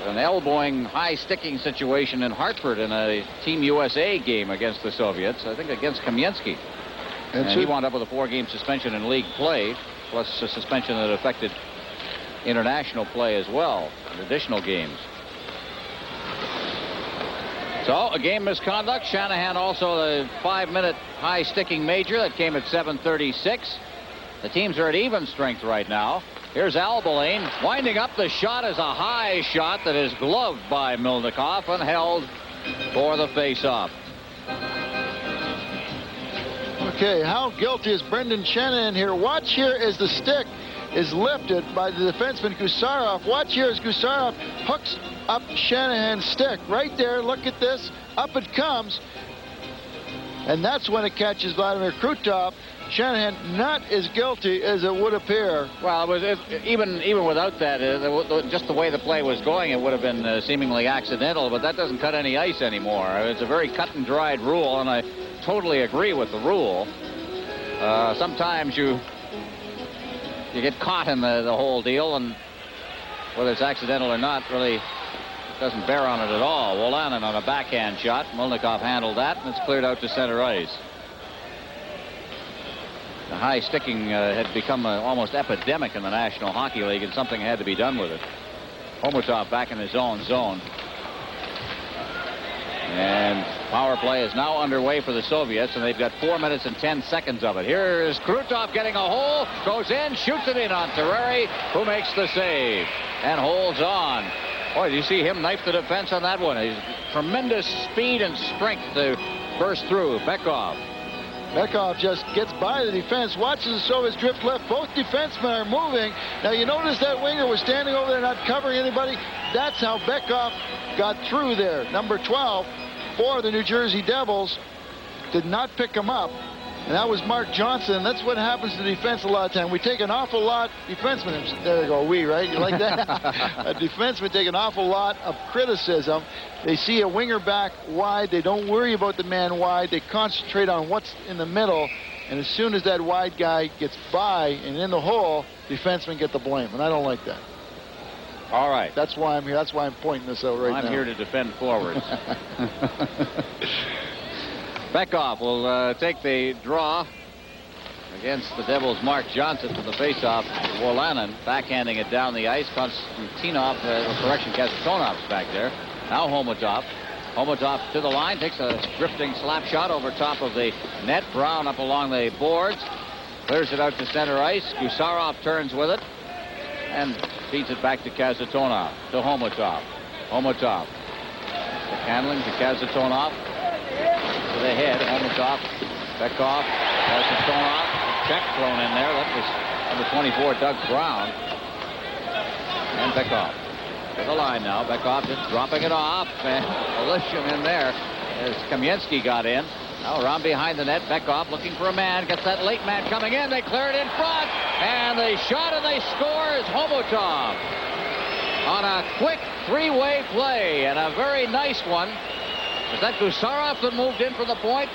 an elbowing, high-sticking situation in Hartford in a Team USA game against the Soviets, I think against Kamensky. And he wound up with a 4-game suspension in league play, plus a suspension that affected international play as well, in additional games. So, a game misconduct. Shanahan also the 5-minute high-sticking major. That came at 7:36. The teams are at even strength right now. Here's Albeline. Winding up the shot is a high shot that is gloved by Milnikov and held for the face-off. Okay, how guilty is Brendan Shanahan here? Watch here as the stick is lifted by the defenseman Gusarov. Watch here as Gusarov hooks up Shanahan's stick. Right there, look at this. Up it comes. And that's when it catches Vladimir Krutov. Shanahan not as guilty as it would appear. Well, even without that, just the way the play was going, it would have been seemingly accidental, but that doesn't cut any ice anymore. It's a very cut and dried rule, and I totally agree with the rule. Sometimes you get caught in the whole deal, and whether it's accidental or not really doesn't bear on it at all. Wolanin on a backhand shot. Milnikov handled that, and it's cleared out to center ice. high sticking had become almost epidemic in the National Hockey League, and something had to be done with it. Homotov back in his own zone. And power play is now underway for the Soviets, and they've got 4 minutes and 10 seconds of it. Here's Krutov getting a hole, goes in, shoots it in on Terreri, who makes the save and holds on. Boy, do you see him knife the defense on that one? He's tremendous speed and strength to burst through. Bekov. Bekov just gets by the defense, watches the Soviets drift left. Both defensemen are moving. Now you notice that winger was standing over there not covering anybody. That's how Bekov got through there. Number 12 for the New Jersey Devils did not pick him up. And that was Mark Johnson. That's what happens to defense a lot of time. We take an awful lot, defensemen, there you go, right? You like that? A defenseman take an awful lot of criticism. They see a winger back wide. They don't worry about the man wide. They concentrate on what's in the middle. And as soon as that wide guy gets by and in the hole, defensemen get the blame. And I don't like that. All right. That's why I'm here. That's why I'm pointing this out right now. I'm here to defend forwards. Bekov will take the draw against the Devils' Mark Johnson for the faceoff. Warlanen backhanding it down the ice. Konstantinov, Kazatonov's back there. Now Homotov. Homotov to the line, takes a drifting slap shot over top of the net. Brown up along the boards. Clears it out to center ice. Gusarov turns with it and feeds it back to Kazatonov. To Homotov. Homotov. The handling to Kazatonov. To the head, Homotov, Bekov, Kazatonov, check thrown in there. That was number 24, Doug Brown. And Bekov to the line now. Bekov just dropping it off, and Elisham in there as Kamensky got in. Now around behind the net, Bekov looking for a man, gets that late man coming in. They clear it in front, and they shot and they score is Homotov on a quick three-way play, and a very nice one. Was that Gusarov that moved in from the point?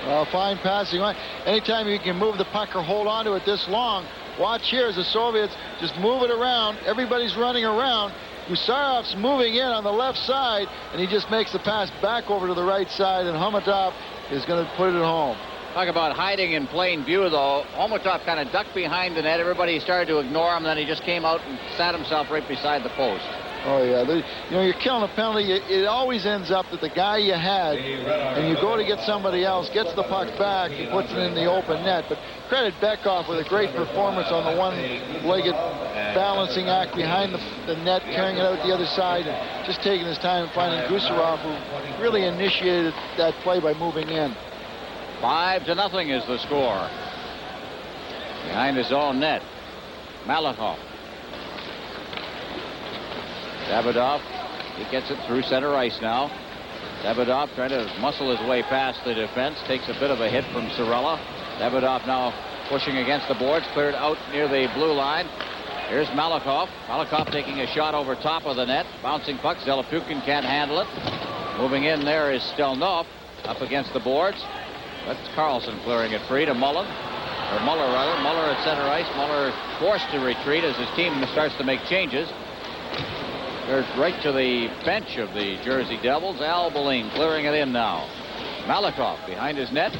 Well, fine passing. Anytime you can move the puck or hold on to it this long, watch here as the Soviets just move it around. Everybody's running around. Gusarov's moving in on the left side, and he just makes the pass back over to the right side, and Homotov is going to put it home. Talk about hiding in plain view, though. Homotov kind of ducked behind the net. Everybody started to ignore him, then he just came out and sat himself right beside the post. Oh, yeah. You're killing a penalty. It always ends up that the guy you had, and you go to get somebody else, gets the puck back, he puts it in the open net. But credit Bekov with a great performance on the one-legged balancing act behind the net, carrying it out the other side, and just taking his time and finding Gusarov, who really initiated that play by moving in. 5-0 is the score. Behind his own net, Malakov. Davidoff, he gets it through center ice now. Davidoff trying to muscle his way past the defense. Takes a bit of a hit from Cirella. Davidoff now pushing against the boards. Cleared out near the blue line. Here's Malakov. Malakov taking a shot over top of the net. Bouncing puck. Zelepukin can't handle it. Moving in there is Stelnov up against the boards. That's Carlson clearing it free to Mullen. Or Muller, rather. Muller at center ice. Muller forced to retreat as his team starts to make changes. They're right to the bench of the Jersey Devils. Al Boline clearing it in now. Malakov behind his net.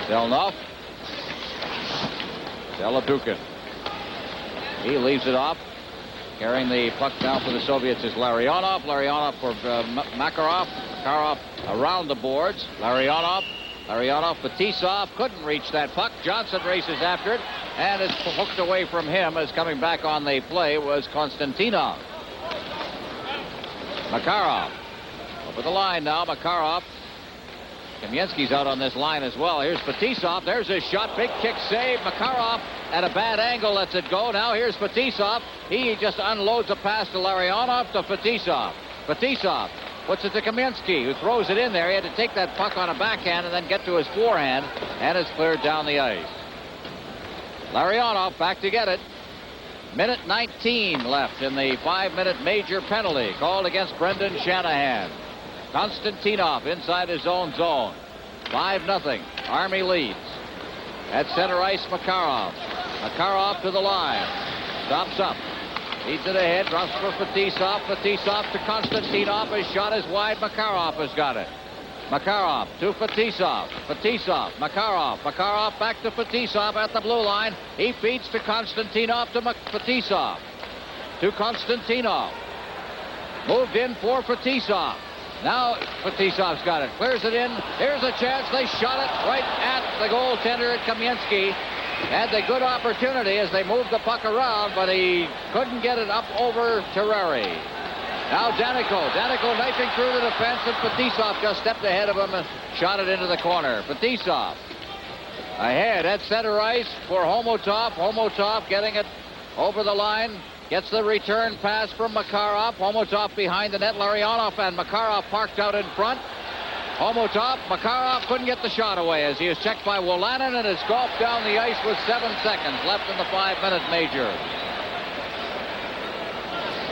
Stelnov. Zelepukin. He leaves it off. Carrying the puck down for the Soviets is Larionov. Larionov for Makarov. Makarov around the boards. Larionov. Larionov, Fetisov couldn't reach that puck. Johnson races after it, and it's hooked away from him as coming back on the play was Konstantinov. Makarov over the line now. Makarov. Kamensky's out on this line as well. Here's Fetisov. There's his shot. Big kick save. Makarov at a bad angle lets it go. Now here's Fetisov. He just unloads a pass to Larionov to Fetisov. Fetisov puts it to Kamensky, who throws it in there. He had to take that puck on a backhand and then get to his forehand, and it's cleared down the ice. Larionov back to get it. Minute 19 left in the 5-minute major penalty called against Brendan Shanahan. Konstantinov inside his own zone. 5-0. Army leads. At center ice, Makarov. Makarov to the line. Stops up. Feeds it ahead. Drops for Fetisov. Fetisov to Konstantinov. His shot is wide. Makarov has got it. Makarov to Fetisov. Fetisov, Makarov. Makarov back to Fetisov at the blue line. He feeds to Konstantinov to Fetisov. To Konstantinov. Moved in for Fetisov. Now Fetisov's got it. Clears it in. Here's a chance. They shot it right at the goaltender at Kamensky. Had the good opportunity as they moved the puck around, but he couldn't get it up over Terreri. Now Danico. Danico knifing through the defense, and Fetisov just stepped ahead of him and shot it into the corner. Fetisov ahead at center ice for Homotov. Homotov getting it over the line. Gets the return pass from Makarov. Homotov behind the net. Larionov and Makarov parked out in front. Homotov. Makarov couldn't get the shot away as he is checked by Wolanin and is golfed down the ice with 7 seconds left in the 5-minute major.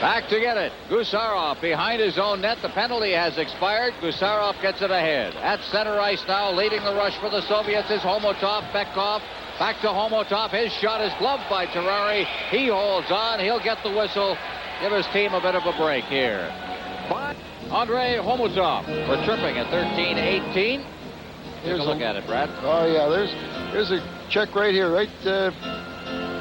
Back to get it. Gusarov behind his own net. The penalty has expired. Gusarov gets it ahead. At center ice now, leading the rush for the Soviets is Homotov. Bekov. Back to Homotov. His shot is gloved by Terreri. He holds on. He'll get the whistle. Give his team a bit of a break here. But Andrei Homotov for tripping at 13-18. Here's a look at it, Brad. Oh, yeah. There's a check right here. Right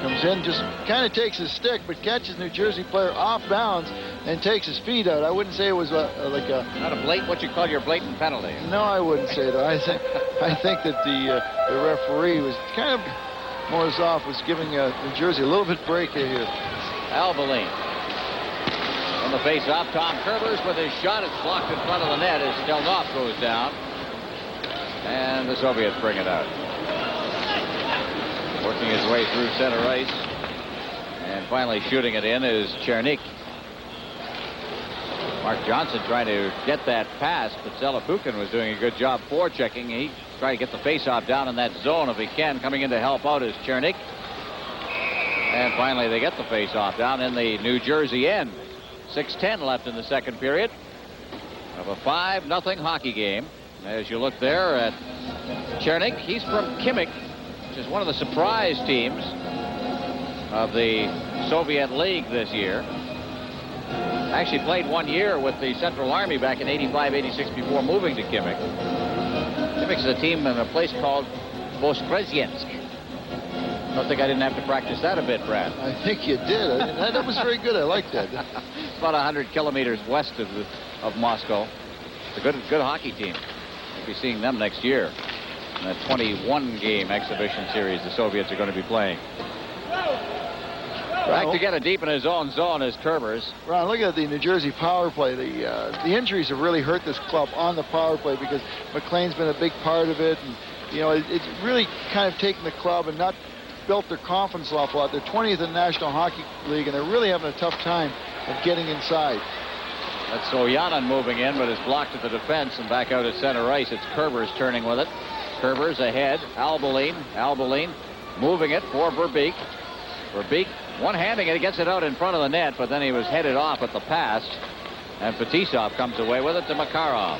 comes in, just kind of takes his stick, but catches New Jersey player off bounds and takes his feet out. I wouldn't say it was like a... Not a blatant, what you call your blatant penalty. No, I wouldn't say that. I think that the referee was kind of, Morozov was giving New Jersey a little bit break here. Albaline. On the face-off, Tom Kerbers with his shot. It's blocked in front of the net as Stelnov goes down. And the Soviets bring it out. Working his way through center ice. And finally shooting it in is Chernik. Mark Johnson trying to get that pass, but Zelepukin was doing a good job forechecking. He tried to get the face-off down in that zone if he can. Coming in to help out is Chernik. And finally they get the face-off down in the New Jersey end. 6:10 left in the second period of a 5-0 hockey game. As you look there at Chernik, he's from Kimmich, which is one of the surprise teams of the Soviet League this year. Actually played 1 year with the Central Army back in 85-86 before moving to Kimmich. Kimmich's a team in a place called Voskresensk. I don't think I didn't have to practice that a bit, Brad. I think you did. That was very good. I like that. It's about 100 kilometers west of Moscow. It's a good hockey team. We'll be seeing them next year in a 21-game exhibition series the Soviets are going to be playing. Back to get it deep in his own zone is Kerbers. Ron, look at the New Jersey power play. The injuries have really hurt this club on the power play because McLean's been a big part of it. And, you know, it's really kind of taken the club and not built their confidence an awful lot. They're 20th in the National Hockey League, and they're really having a tough time of getting inside. That's Soyanin moving in, but is blocked at the defense and back out at center ice. It's Kerbers turning with it. Kerbers ahead. Albaline moving it for Verbeek. Verbeek one-handing it. He gets it out in front of the net, but then he was headed off at the pass. And Fetisov comes away with it to Makarov.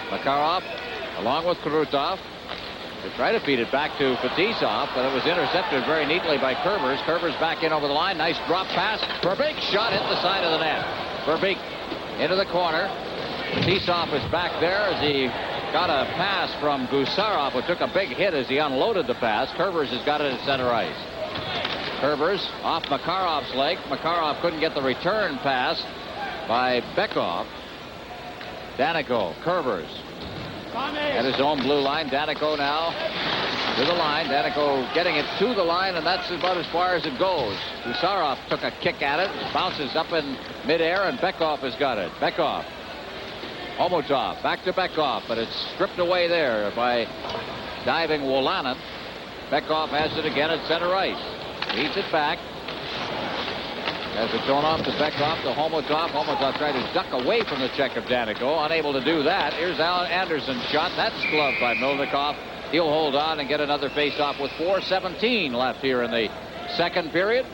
Makarov along with Krutov. They try to feed it back to Fetisov, but it was intercepted very neatly by Kerbers. Kerbers back in over the line. Nice drop pass. Verbeek shot hit the side of the net. Verbeek into the corner. Fetisov is back there as he got a pass from Gusarov, who took a big hit as he unloaded the pass. Kerbers has got it at center ice. Kerbers off Makarov's leg. Makarov couldn't get the return pass by Bekov. Danico, Kerbers. At his own blue line. Danico now to the line. Danico getting it to the line, and that's about as far as it goes. Gusarov took a kick at it. Bounces up in midair, and Bekov has got it. Bekov. Homotov back to Bekov, but it's stripped away there by diving Wolanin. Bekov has it again at center ice. Leads it back. As it's thrown off to Bekov to Homotov. Homotov tried to duck away from the check of Danico. Unable to do that. Here's Alan Anderson's shot. That's gloved by Milnikov. He'll hold on and get another face-off with 4:17 left here in the second period.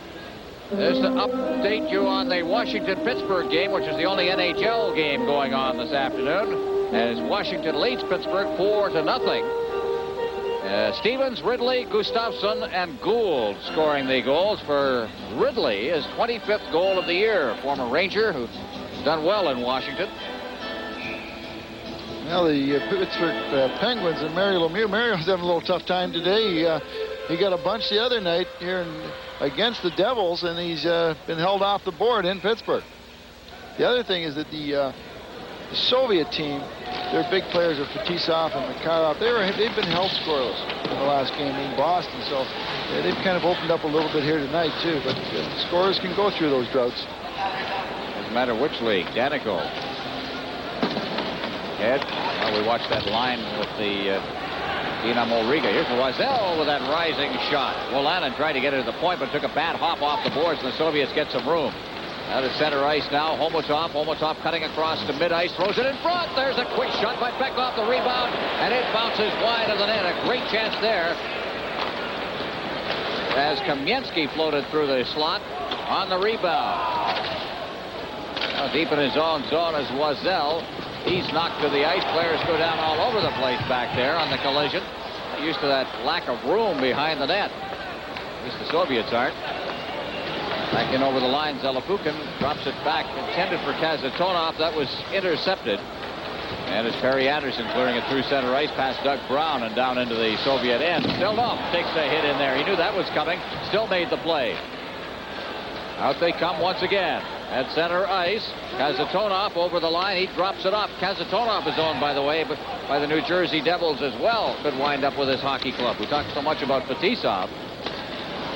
There's to update you on the Washington-Pittsburgh game, which is the only NHL game going on this afternoon, as Washington leads Pittsburgh 4-0. Stevens, Ridley, Gustafsson, and Gould scoring the goals for Ridley, his 25th goal of the year. Former Ranger who's done well in Washington. Well, the Pittsburgh Penguins and Mario Lemieux. Mario's having a little tough time today. He got a bunch the other night here against the Devils, and he's been held off the board in Pittsburgh. The other thing is that the Soviet team, their big players are Fetisov and Makarov. They've been held scoreless in the last game in Boston, so they've kind of opened up a little bit here tonight too. But scorers can go through those droughts. Doesn't matter which league. Danico. Head. Well, we watched that line with the Dinamo Riga. Here's Loisel with that rising shot. Wolanin tried to get it to the point, but took a bad hop off the boards, and the Soviets get some room. Out at center ice now, Homotov. Homotov cutting across to mid-ice, throws it in front. There's a quick shot by Beck off the rebound, and it bounces wide of the net. A great chance there as Kamensky floated through the slot on the rebound. Now deep in his own zone is Loisel. He's knocked to the ice. Players go down all over the place back there on the collision. Used to that lack of room behind the net. At least the Soviets aren't. Back in over the line, Zelepukin drops it back, intended for Kazatonov. That was intercepted. And it's Perry Anderson clearing it through center ice past Doug Brown and down into the Soviet end. Stelnov takes a hit in there. He knew that was coming. Still made the play. Out they come once again. At center ice, Kazatonov over the line. He drops it off. Kazatonov is owned, by the way, but by the New Jersey Devils as well. Could wind up with his hockey club. We talked so much about Fetisov.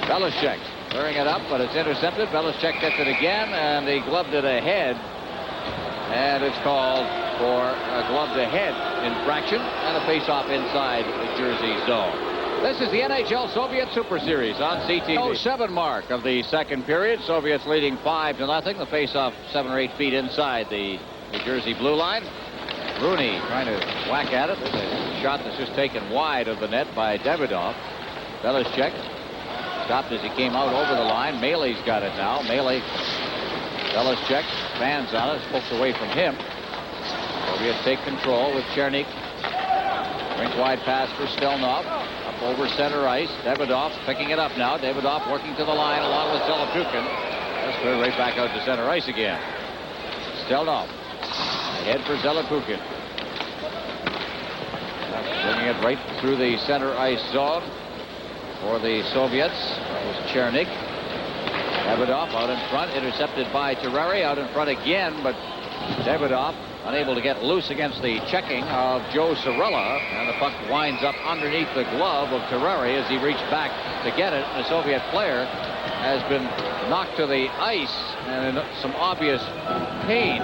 Belichick clearing it up, but it's intercepted. Belichick gets it again, and he gloved it ahead. And it's called for a gloved ahead infraction and a face-off inside the Jersey zone. This is the NHL Soviet Super Series on CTV. 07 mark of the second period. Soviets leading 5-0. The face-off 7 or 8 feet inside the New Jersey blue line. Rooney trying to whack at it. There's a shot that's just taken wide of the net by Davidov. Belichick stopped as he came out over the line. Melee's got it now. Melee. Belichick fans on it. Pokes away from him. Soviets take control with Chernik. Rink wide pass for Stelnov. Up over center ice. Davidov picking it up now. Davidov working to the line along with Zelepukin. That's good. Right back out to center ice again. Stelnov. Ahead for Zelepukin. Bringing it right through the center ice zone for the Soviets. That was Chernik. Davidov out in front. Intercepted by Terreri. Out in front again, but Davidov unable to get loose against the checking of Joe Cirella, and the puck winds up underneath the glove of Terreri as he reached back to get it. The Soviet player has been knocked to the ice and in some obvious pain.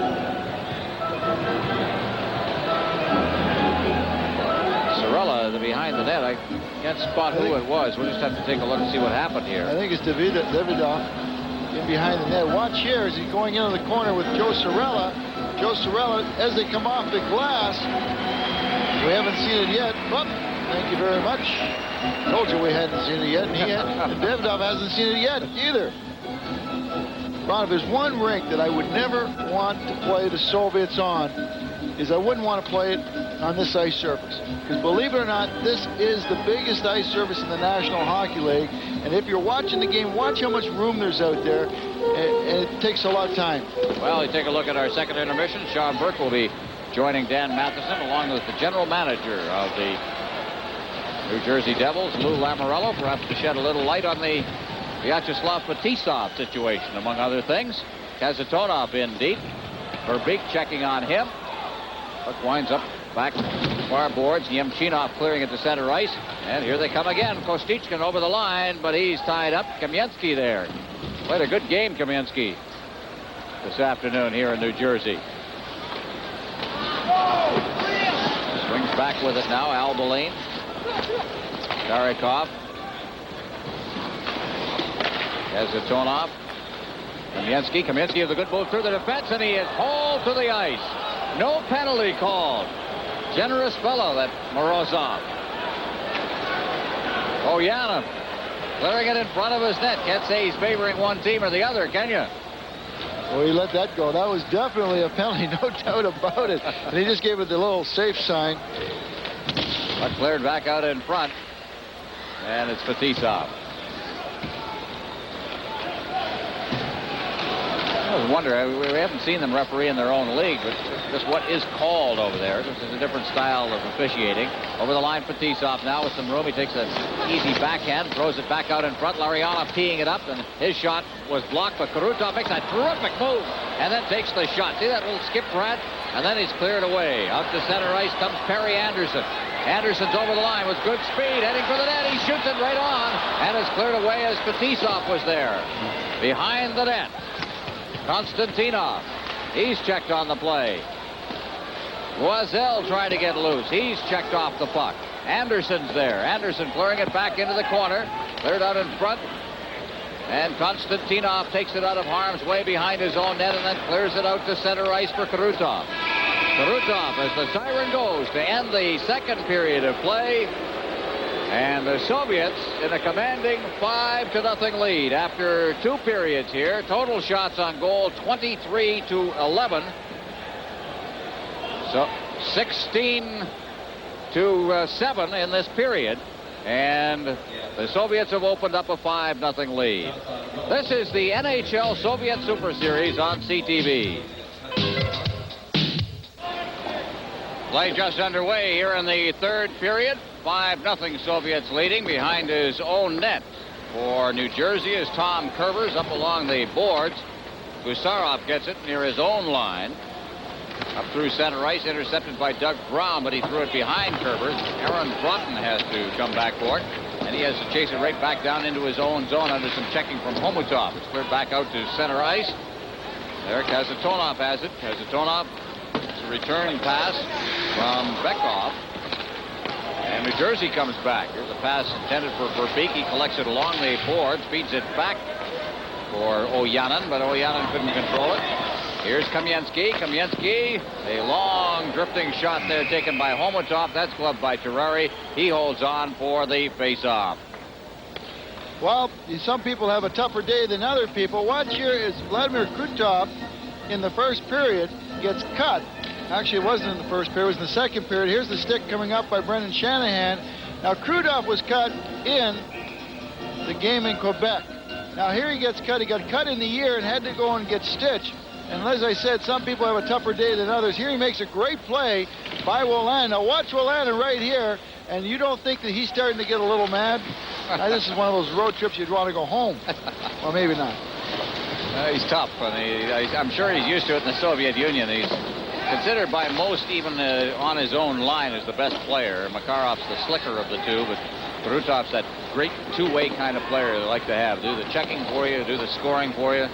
Cirella behind the net. I can't spot who it was. We'll just have to take a look and see what happened here. I think it's Davidov in behind the net. Watch here as he's going into the corner with Joe Cirella. Joe Cirella, as they come off the glass, we haven't seen it yet. But thank you very much. Told you we hadn't seen it yet, and Davidov hasn't seen it yet either. Ron, if there's one rink that I would never want to play the Soviets on, is I wouldn't want to play it on this ice surface. Because believe it or not, this is the biggest ice surface in the National Hockey League. And if you're watching the game, watch how much room there's out there. And it takes a lot of time. Well, you take a look at our second intermission. Sean Burke will be joining Dan Matheson along with the general manager of the New Jersey Devils, Lou Lamoriello, perhaps to shed a little light on the Vyacheslav Fetisov situation, among other things. Kazatonov in deep. Verbeek checking on him. Puck winds up back far boards. Yemchinov clearing it to center ice. And here they come again. Kostichkin over the line, but he's tied up. Kamensky there. Played a good game, Kamensky, this afternoon here in New Jersey. Swings back with it now. Albaline. Karikov. Kazatonov. Kamensky with a good move through the defense, and he is hauled to the ice. No penalty called. Generous fellow, that Morozov. Oyanov clearing it in front of his net. Can't say he's favoring one team or the other, can you? Well, he let that go. That was definitely a penalty, no doubt about it. And he just gave it the little safe sign. But cleared back out in front. And it's Fetisov. Well, I wonder, we haven't seen them referee in their own league, but just what is called over there. This is a different style of officiating. Over the line, Fetisov now with some room. He takes an easy backhand, throws it back out in front. Larionov teeing it up, and his shot was blocked, but Krutov makes a terrific move and then takes the shot. See that little skip, Brad? And then he's cleared away. Out to center ice comes Perry Anderson. Anderson's over the line with good speed, heading for the net. He shoots it right on, and is cleared away as Fetisov was there. Behind the net, Konstantinov. He's checked on the play. Loisel trying to get loose. He's checked off the puck. Anderson's there. Anderson clearing it back into the corner. Cleared out in front. And Konstantinov takes it out of harm's way behind his own net and then clears it out to center ice for Krutov. Krutov, as the siren goes to end the second period of play. And the Soviets in a commanding 5-0 lead after 2 periods here. Total shots on goal 23-11. So 16-7 in this period. And the Soviets have opened up a 5-0 lead. This is the NHL Soviet Super Series on CTV. Play just underway here in the third period. 5-0 Soviets leading behind his own net. For New Jersey is Tom Kurvers up along the boards. Gusarov gets it near his own line. Up through center ice, intercepted by Doug Brown, but he threw it behind Kurvers. Aaron Broughton has to come back for it, and he has to chase it right back down into his own zone under some checking from Homutov. It's cleared back out to center ice. There, Kazatonov has it. Kazatonov, it's a return pass from Bekov. And New Jersey comes back. Here's a pass intended for Verbeek. He collects it along the boards, feeds it back for Oyanen, but Oyanen couldn't control it. Here's Kamensky. Kamensky, a long drifting shot there taken by Homutov. That's gloved by Terrari. He holds on for the face-off. Well, some people have a tougher day than other people. Watch here is Vladimir Krutov in the first period gets cut. Actually, it wasn't in the first period. It was in the second period. Here's the stick coming up by Brendan Shanahan. Now, Krutov was cut in the game in Quebec. Now, here he gets cut. He got cut in the ear and had to go and get stitched. And as I said, some people have a tougher day than others. Here he makes a great play by Wolanin. Now, watch Wolanin right here. And you don't think that he's starting to get a little mad? This is one of those road trips you'd want to go home. Well, maybe not. He's tough. And I'm sure he's used to it in the Soviet Union. He's considered by most, even on his own line, as the best player. Makarov's the slicker of the two, but Krutov's that great two-way kind of player they like to have. Do the checking for you, do the scoring for you.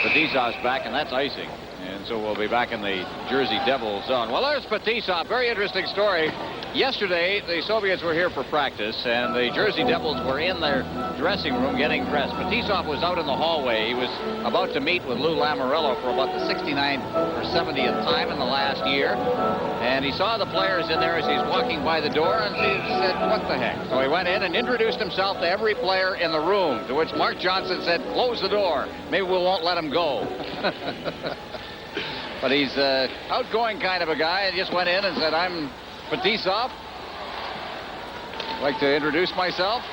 Fetisov's back, and that's icing. And so we'll be back in the Jersey Devils zone. Well, there's Fetisov. Very interesting story. Yesterday, the Soviets were here for practice, and the Jersey Devils were in their dressing room getting dressed. Fetisov was out in the hallway. He was about to meet with Lou Lamoriello for about the 69th or 70th time in the last year. And he saw the players in there as he's walking by the door, and he said, what the heck? So he went in and introduced himself to every player in the room, to which Mark Johnson said, close the door. Maybe we won't let him go. But he's an outgoing kind of a guy, and just went in and said, I'm Fetisov. I'd like to introduce myself,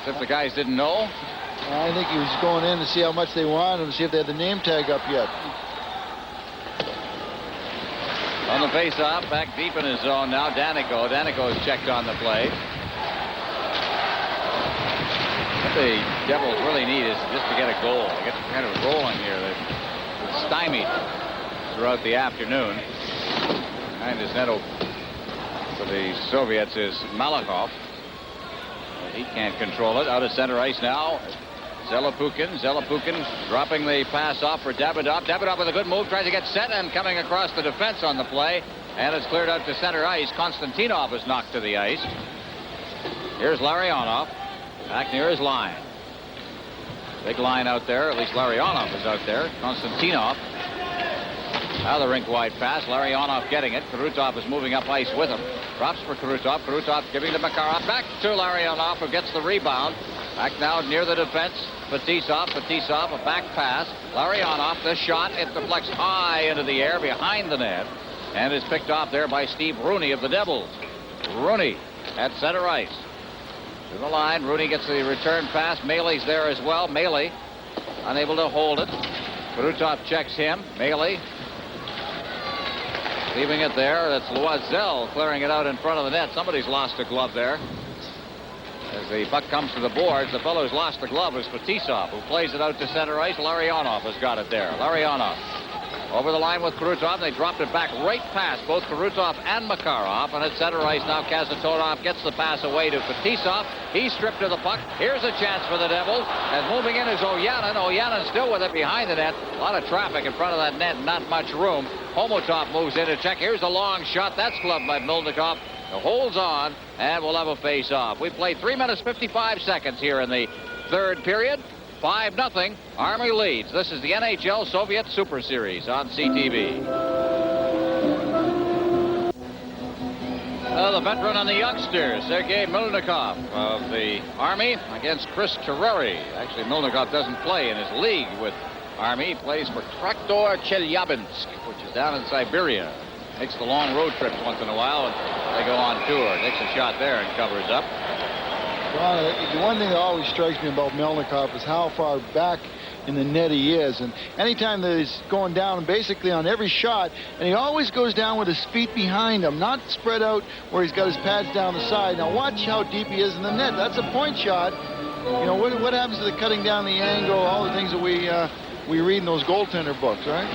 if the guys didn't know. I think he was going in to see how much they wanted, to see if they had the name tag up yet. On the face-off, back deep in his zone now, Danico. Danico's checked on the play. What the Devils really need is just to get a goal. Get kind of rolling here. They're stymied throughout the afternoon. Behind his net for the Soviets is Malakhov. He can't control it. Out of center ice now. Zelepukin. Zelepukin dropping the pass off for Davidoff. Davidoff with a good move. Tries to get set and coming across the defense on the play. And it's cleared out to center ice. Konstantinov is knocked to the ice. Here's Larionov. Back near his line. Big line out there. At least Larionov is out there. Konstantinov. Now the rink-wide pass. Larionov getting it. Krutov is moving up ice with him. Drops for Krutov. Krutov giving to Makarov. Back to Larionov, who gets the rebound. Back now near the defense. Fetisov. Fetisov, a back pass. Larionov, the shot. It deflects high into the air behind the net. And is picked off there by Steve Rooney of the Devils. Rooney at center ice. To the line. Rooney gets the return pass. Maley's there as well. Maley unable to hold it. Krutov checks him. Maley leaving it there. That's Loisel clearing it out in front of the net. Somebody's lost a glove there. As the puck comes to the boards, the fellow who's lost the glove is Fetisov, who plays it out to center ice. Larionov has got it there. Larionov over the line with Krutov. They dropped it back right past both Krutov and Makarov. And at center ice now, Kasatonov gets the pass away to Fetisov. He's stripped of the puck. Here's a chance for the Devils. And moving in is Oyanin. Oyanin still with it behind the net. A lot of traffic in front of that net. Not much room. Homotov moves in to check. Here's a long shot. That's gloved by Milnikov. It holds on, and we'll have a face-off. We played 3 minutes 55 seconds here in the third period. 5-0. Army leads. This is the NHL Soviet Super Series on CTV. The veteran and the youngster, Sergei Milnikov of the Army against Chris Terreri. Actually, Milnikov doesn't play in his league with Army. He plays for Traktor Chelyabinsk, which is down in Siberia. Makes the long road trips once in a while, and they go on tour. Takes a shot there and covers up. Well, the one thing that always strikes me about Melnikov is how far back in the net he is. And anytime that he's going down basically on every shot, and he always goes down with his feet behind him, not spread out where he's got his pads down the side. Now watch how deep he is in the net. That's a point shot. You know, what happens to the cutting down the angle, all the things that we read in those goaltender books, right?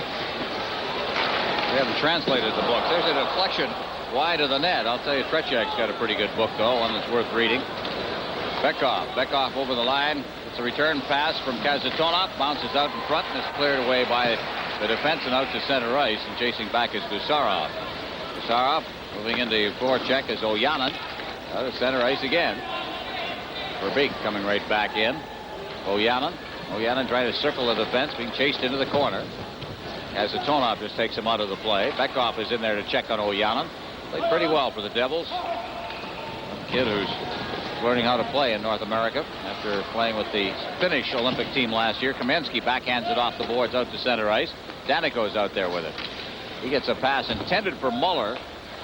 We haven't translated the book. There's a deflection wide of the net. I'll tell you, Trechek's got a pretty good book, though, one that's worth reading. Bekov over the line. It's a return pass from Kasatonov. Bounces out in front and is cleared away by the defense and out to center ice. And chasing back is Gusarov. Gusarov moving into forecheck is Oyanin. Out of center ice again. Verbeek coming right back in. Oyanin trying to circle the defense, being chased into the corner. Kasatonov just takes him out of the play. Bekov is in there to check on Oyanin. Played pretty well for the Devils. A kid who's learning how to play in North America after playing with the Finnish Olympic team last year. Kaminsky backhands it off the boards out to center ice. Danico's out there with it. He gets a pass intended for Muller.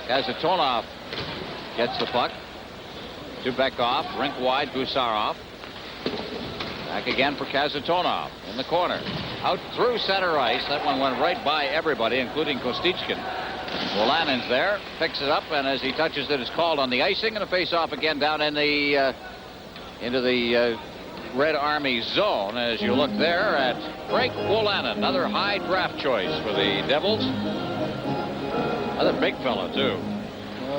Kasatonov gets the puck to Bekov. Rink wide, Gusarov. Back again for Kasatonov in the corner. Out through center ice. That one went right by everybody, including Kostichkin. Wolanin's there, picks it up, and as he touches it, is called on the icing, and a face-off again down in the into the Red Army zone. As you look there at Frank Wolanin, another high draft choice for the Devils. Another big fella too.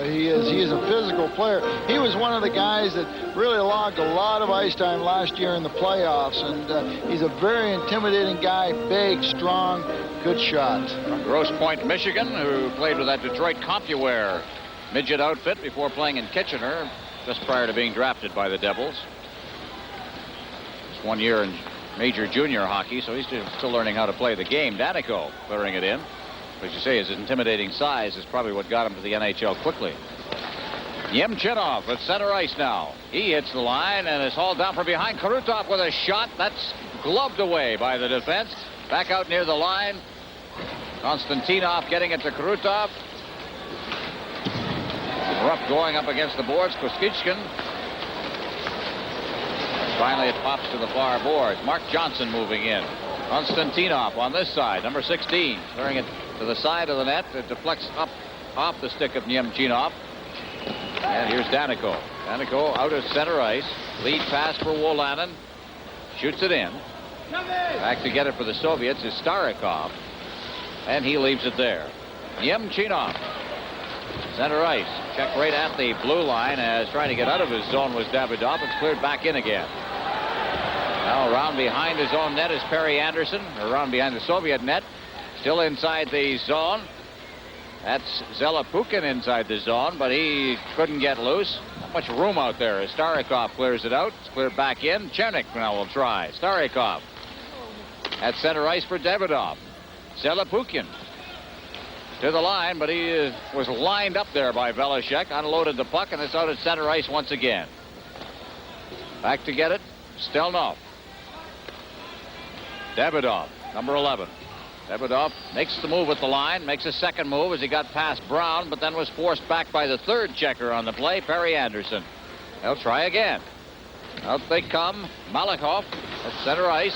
He is a physical player. He was one of the guys that really logged a lot of ice time last year in the playoffs, and he's a very intimidating guy, big, strong, good shot. From Grosse Pointe, Michigan, who played with that Detroit CompuWare midget outfit before playing in Kitchener just prior to being drafted by the Devils. Just 1 year in major junior hockey, so he's still learning how to play the game. Danico clearing it in. As you say, his intimidating size is probably what got him to the NHL quickly. Yemchinov at center ice now. He hits the line and is hauled down from behind. Krutov with a shot. That's gloved away by the defense. Back out near the line. Konstantinov getting it to Krutov. Rupp going up against the boards. Kostichkin. Finally, it pops to the far boards. Mark Johnson moving in. Konstantinov on this side, number 16, clearing it to the side of the net. It deflects up off the stick of Nemchinov. And here's Danico. Danico out of center ice. Lead pass for Wolanin. Shoots it in. Back to get it for the Soviets is Starikov. And he leaves it there. Nemchinov. Center ice. Check right at the blue line as trying to get out of his zone was Davidov. It's cleared back in again. Now around behind his own net is Perry Anderson. Around behind the Soviet net. Still inside the zone. That's Zelapukin inside the zone, but he couldn't get loose. Not much room out there as Starikov clears it out. It's cleared back in. Chernik now will try. Starikov at center ice for Davidov. Zelapukin to the line, but he was lined up there by Velishek. Unloaded the puck, and it's out at center ice once again. Back to get it. Stelnov. Davidov, number 11. Davidov makes the move at the line, makes a second move as he got past Brown, but then was forced back by the third checker on the play, Perry Anderson. They'll try again. Out they come. Malakov at center ice.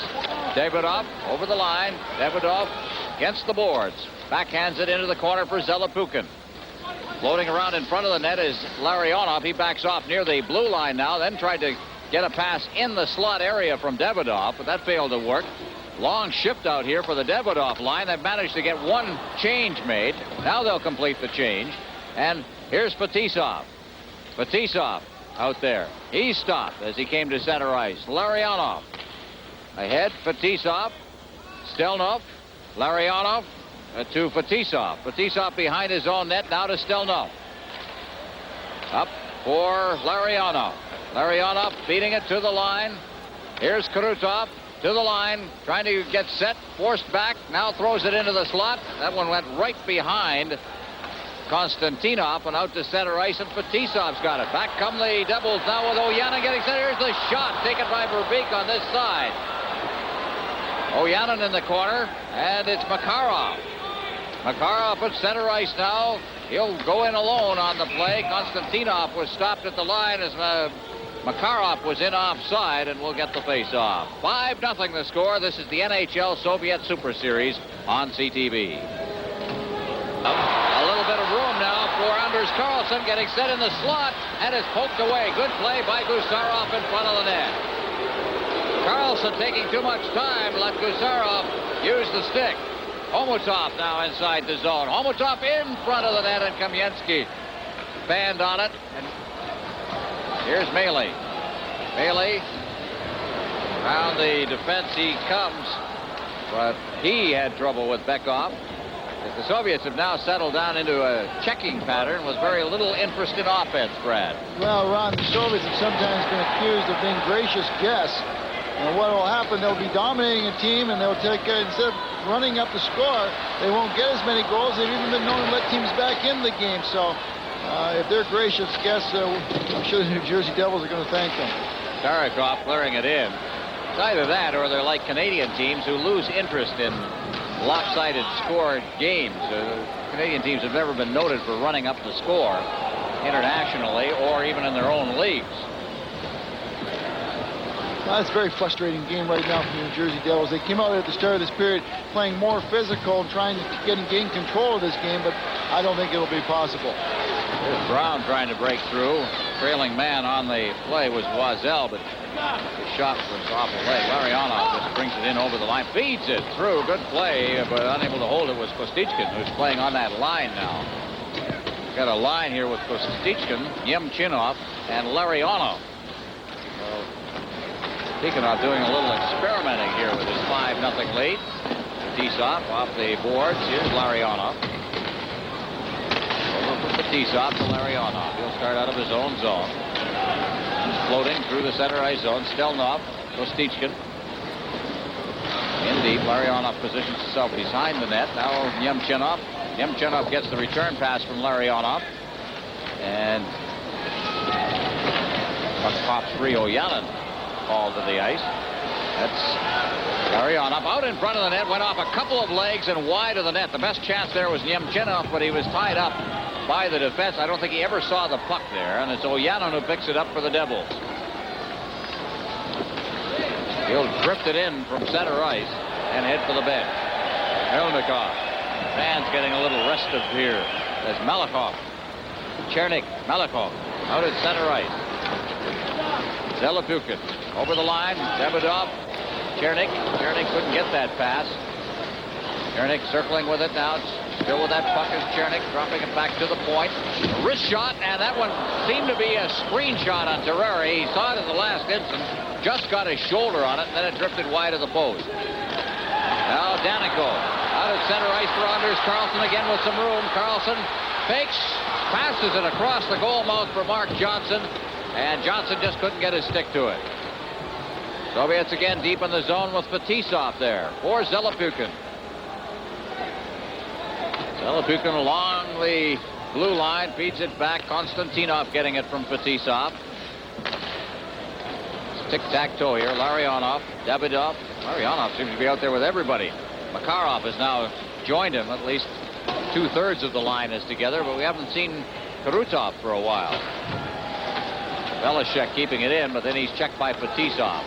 Davidoff over the line. Davidoff against the boards. Backhands it into the corner for Zelepukin. Floating around in front of the net is Larionov. He backs off near the blue line now. Then tried to get a pass in the slot area from Davidoff, but that failed to work. Long shift out here for the Davidoff line. They've managed to get one change made. Now they'll complete the change. And here's Fetisov. Fetisov out there. He stopped as he came to center ice. Larionov ahead. Fetisov. Stelnov. Larionov to Fetisov. Fetisov behind his own net. Now to Stelnov. Up for Larionov. Larionov beating it to the line. Here's Krutov to the line, trying to get set, forced back, now throws it into the slot. That one went right behind Konstantinov and out to center ice, and Fetisov's got it. Back come the Devils now with Ojanen getting set. Here's the shot taken by Verbeek on this side. Ojanen in the corner, and it's Makarov. Makarov at center ice now. He'll go in alone on the play. Konstantinov was stopped at the line as Makarov was in offside, and we'll get the face-off. 5-0 the score. This is the NHL Soviet Super Series on CTV. A little bit of room now for Anders Karlsson, getting set in the slot, and is poked away. Good play by Gusarov in front of the net. Karlsson taking too much time, let Gusarov use the stick. Homutov now inside the zone. Homutov in front of the net, and Kamensky banned on it. And here's Maley. Maley around the defense he comes, but he had trouble with Bekov. The Soviets have now settled down into a checking pattern with very little interest in offense, Brad. Well, Ron, the Soviets have sometimes been accused of being gracious guests. And what will happen, they'll be dominating a team, and they'll take, instead of running up the score, they won't get as many goals. They've even been known to let teams back in the game. So if they're gracious guests, I'm sure the New Jersey Devils are going to thank them. Starikov clearing it in. It's either that or they're like Canadian teams who lose interest in lopsided score games. Canadian teams have never been noted for running up the score internationally or even in their own leagues. Well, that's a very frustrating game right now for the New Jersey Devils. They came out at the start of this period playing more physical and trying to gain control of this game, but I don't think it'll be possible. Here's Brown trying to break through. Trailing man on the play was Loisel, but the shot was off a leg. Larionov just brings it in over the line, feeds it through. Good play, but unable to hold it was Kostichkin, who's playing on that line now. Got a line here with Kostichkin, Yemchinov, and Larionov. So Tikhonov doing a little experimenting here with his 5-0 lead. Fetisov off the boards. Here's Larionov. Over from Fetisov to Larionov. He'll start out of his own zone. He's floating through the center ice zone. Stelnov, Kostichkin. In deep, Larionov positions himself behind the net. Now Yemchinov. Yemchinov gets the return pass from Larionov. And pops free Ojanen. Called to the ice. That's Larionov out in front of the net, went off a couple of legs and wide of the net. The best chance there was Yemchinov, but he was tied up by the defense. I don't think he ever saw the puck there, and it's Ojanen who picks it up for the Devils. He'll drift it in from center ice and head for the bench. Melnikov. Fans getting a little restive here as Malakov. Chernik, Malakov out at center ice. Zelepukin over the line. Davidoff. Chernik. Chernik couldn't get that pass. Chernik circling with it now. Still with that puck is Chernik, dropping it back to the point. A wrist shot, and that one seemed to be a screen shot on Terreri. He saw it at the last instant. Just got his shoulder on it, and then it drifted wide of the post. Now Danico out at center ice for Anders Karlsson again with some room. Karlsson fakes, passes it across the goal mouth for Mark Johnson. And Johnson just couldn't get his stick to it. Soviets again deep in the zone with Fetisov there for Zelepukin. Zelepukin along the blue line, feeds it back. Konstantinov getting it from Fetisov. Tic-tac-toe here. Larionov, Davidoff. Larionov seems to be out there with everybody. Makarov has now joined him. At least 2/3 of the line is together, but we haven't seen Krutov for a while. Velishek keeping it in, but then he's checked by Fetisov.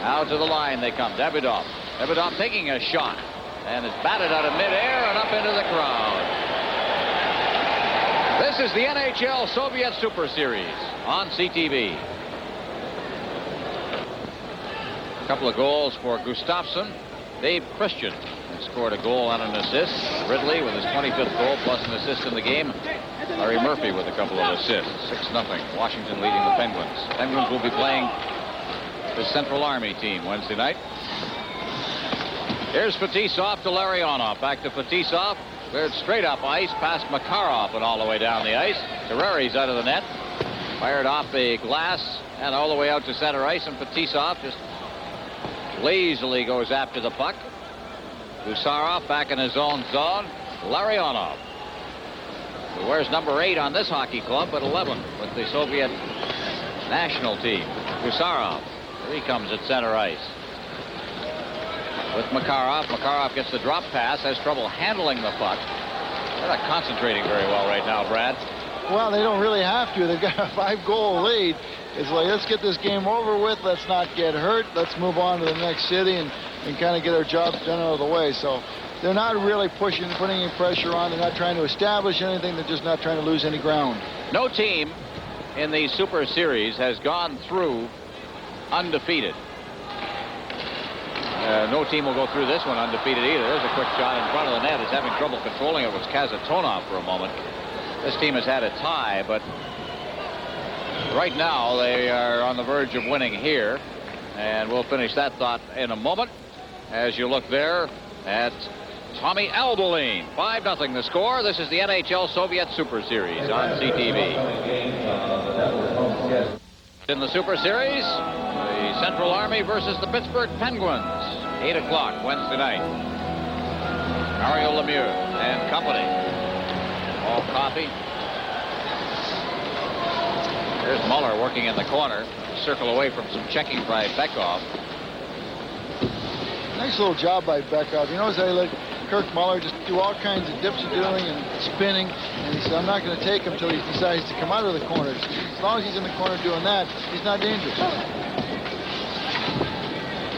Out to the line they come. Davidoff. Davidoff taking a shot. And it's batted out of midair and up into the crowd. This is the NHL Soviet Super Series on CTV. A couple of goals for Gustafsson. Dave Christian has scored a goal and an assist. Ridley with his 25th goal plus an assist in the game. Larry Murphy with a couple of assists. 6-0. Washington leading the Penguins. Penguins will be playing the Central Army team Wednesday night. Here's Fetisov to Larionov. Back to Fetisov. Cleared straight up ice past Makarov and all the way down the ice. Terreri's out of the net. Fired off the glass and all the way out to center ice. And Fetisov just lazily goes after the puck. Gusarov back in his own zone. Larionov, who wears number 8 on this hockey club, but 11 with the Soviet national team. Gusarov. Here he comes at center ice. With Makarov. Makarov gets the drop pass, has trouble handling the puck. They're not concentrating very well right now, Brad. Well, they don't really have to. They've got a 5-goal lead. It's like, let's get this game over with. Let's not get hurt. Let's move on to the next city and kind of get our jobs done out of the way. So they're not really putting any pressure on. They're not trying to establish anything. They're just not trying to lose any ground. No team in the Super Series has gone through undefeated. No team will go through this one undefeated either. There's a quick shot in front of the net. Is having trouble controlling it was Kazatonov for a moment. This team has had a tie, but right now they are on the verge of winning here. And we'll finish that thought in a moment as you look there at Tommy Albeline. 5-0 the score. This is the NHL Soviet Super Series on CTV. In the Super Series, the Central Army versus the Pittsburgh Penguins. 8 o'clock Wednesday night. Mario Lemieux and company. All coffee. There's Muller working in the corner. Circle away from some checking by Bekov. Nice little job by Bekov. You notice I let Kirk Muller just do all kinds of dipsy-doing and spinning. And he said, I'm not going to take him until he decides to come out of the corner. As long as he's in the corner doing that, he's not dangerous.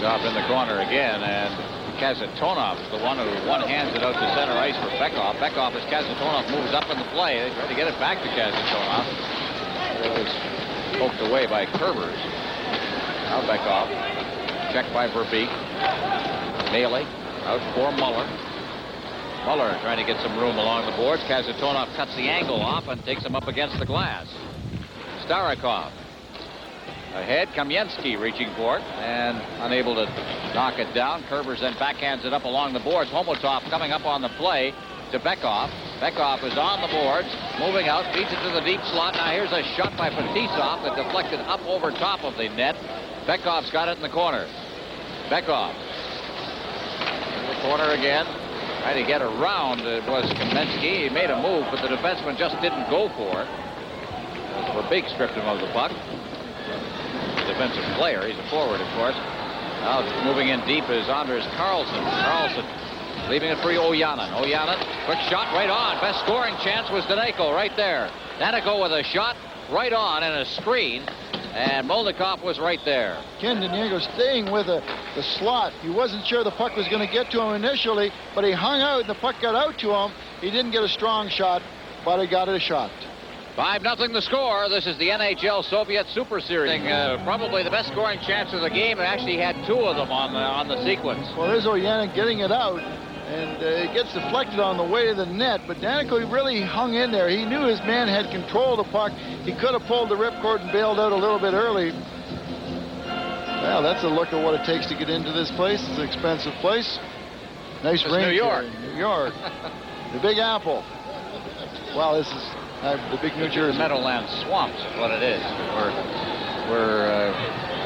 Off in the corner again, and Kazatonov is the one who one-hands it out to center ice for Bekov. Bekov, as Kazatonov moves up in the play, they try to get it back to Kazatonov. It was poked away by Kerbers. Now Bekov, checked by Verbeek. Bailey out for Muller. Muller trying to get some room along the boards. Kazatonov cuts the angle off and takes him up against the glass. Starikov. Ahead, Kamensky reaching for it and unable to knock it down. Kerbers then backhands it up along the boards. Homotov coming up on the play to Bekov. Bekov is on the boards, moving out, feeds it to the deep slot. Now here's a shot by Fetisov that deflected up over top of the net. Bekov's got it in the corner. Bekov. In the corner again. Trying to get around. It was Kamensky. He made a move, but the defenseman just didn't go for it. Verbeek stripped him of the puck. Defensive player. He's a forward, of course. Now moving in deep is Anders Carlson. Carlson leaving it for Ojanen. Ojanen, quick shot right on. Best scoring chance was Daneyko right there. Daneyko with a shot right on and a screen. And Molnikov was right there. Ken Daneyko staying with the slot. He wasn't sure the puck was going to get to him initially, but he hung out and the puck got out to him. He didn't get a strong shot, but he got a shot. 5-0 the score. This is the NHL Soviet Super Series. Probably the best scoring chance of the game. Actually had 2 of them on the sequence. Well, there's Ojanen getting it out, and it gets deflected on the way to the net. But Daneyko really hung in there. He knew his man had control of the puck. He could have pulled the ripcord and bailed out a little bit early. Well, that's a look at what it takes to get into this place. It's an expensive place. Nice rink. New York. New York. The Big Apple. Well, this is the big New Jersey. Meadowlands Swamps is what it is. We're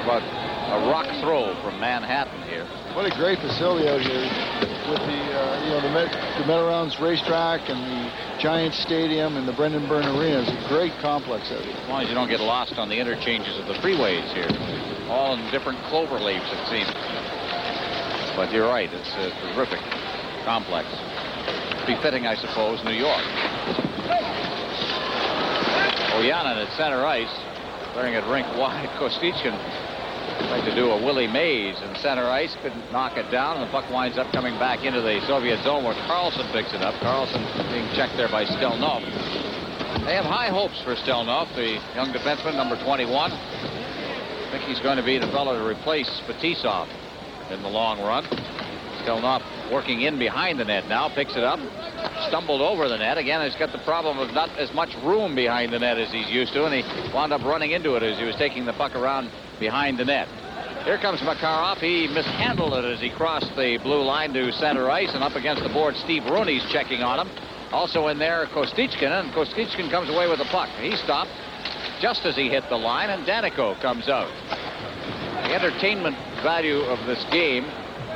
about a rock throw from Manhattan here. What a great facility out here with the Meadowlands racetrack and the Giants Stadium and the Brendan Byrne Arena. It's a great complex out here. As long as you don't get lost on the interchanges of the freeways here. All in different clover leaves, it seems. But you're right, it's a terrific complex. Befitting, I suppose, New York. Ojanen at center ice, clearing it rink wide. Kostichkin Tried to do a Willie Mays in center ice, couldn't knock it down, and the puck winds up coming back into the Soviet zone where Carlson picks it up. Carlson being checked there by Stelnov. They have high hopes for Stelnov, the young defenseman, number 21. I think he's going to be the fellow to replace Fetisov in the long run. Stelnov working in behind the net now, picks it up, stumbled over the net. Again, he's got the problem of not as much room behind the net as he's used to, and he wound up running into it as he was taking the puck around behind the net. Here comes Makarov. He mishandled it as he crossed the blue line to center ice, and up against the board, Steve Rooney's checking on him. Also in there, Kostichkin, and Kostichkin comes away with the puck. He stopped just as he hit the line, and Danico comes out. The entertainment value of this game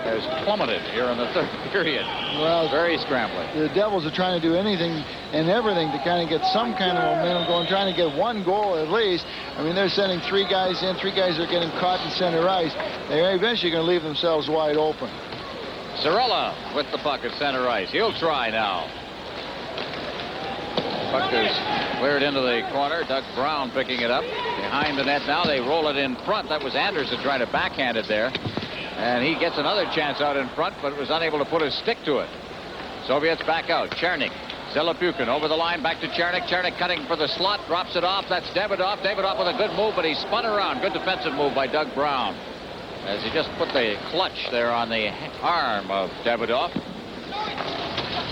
has plummeted here in the third period. Well, very scrambling. The Devils are trying to do anything and everything to kind of get some kind of momentum going, trying to get one goal at least. I mean, they're sending 3 guys in. 3 guys are getting caught in center ice. They're eventually going to leave themselves wide open. Cirella with the puck at center ice. He'll try now. Puck is cleared into the corner. Doug Brown picking it up behind the net now. They roll it in front. That was Anderson trying to backhand it there. And he gets another chance out in front, but was unable to put his stick to it. Soviets back out. Chernik. Zelepukin over the line, back to Chernik. Chernik cutting for the slot, drops it off. That's Davidoff. Davidoff with a good move, but he spun around. Good defensive move by Doug Brown, as he just put the clutch there on the arm of Davidoff.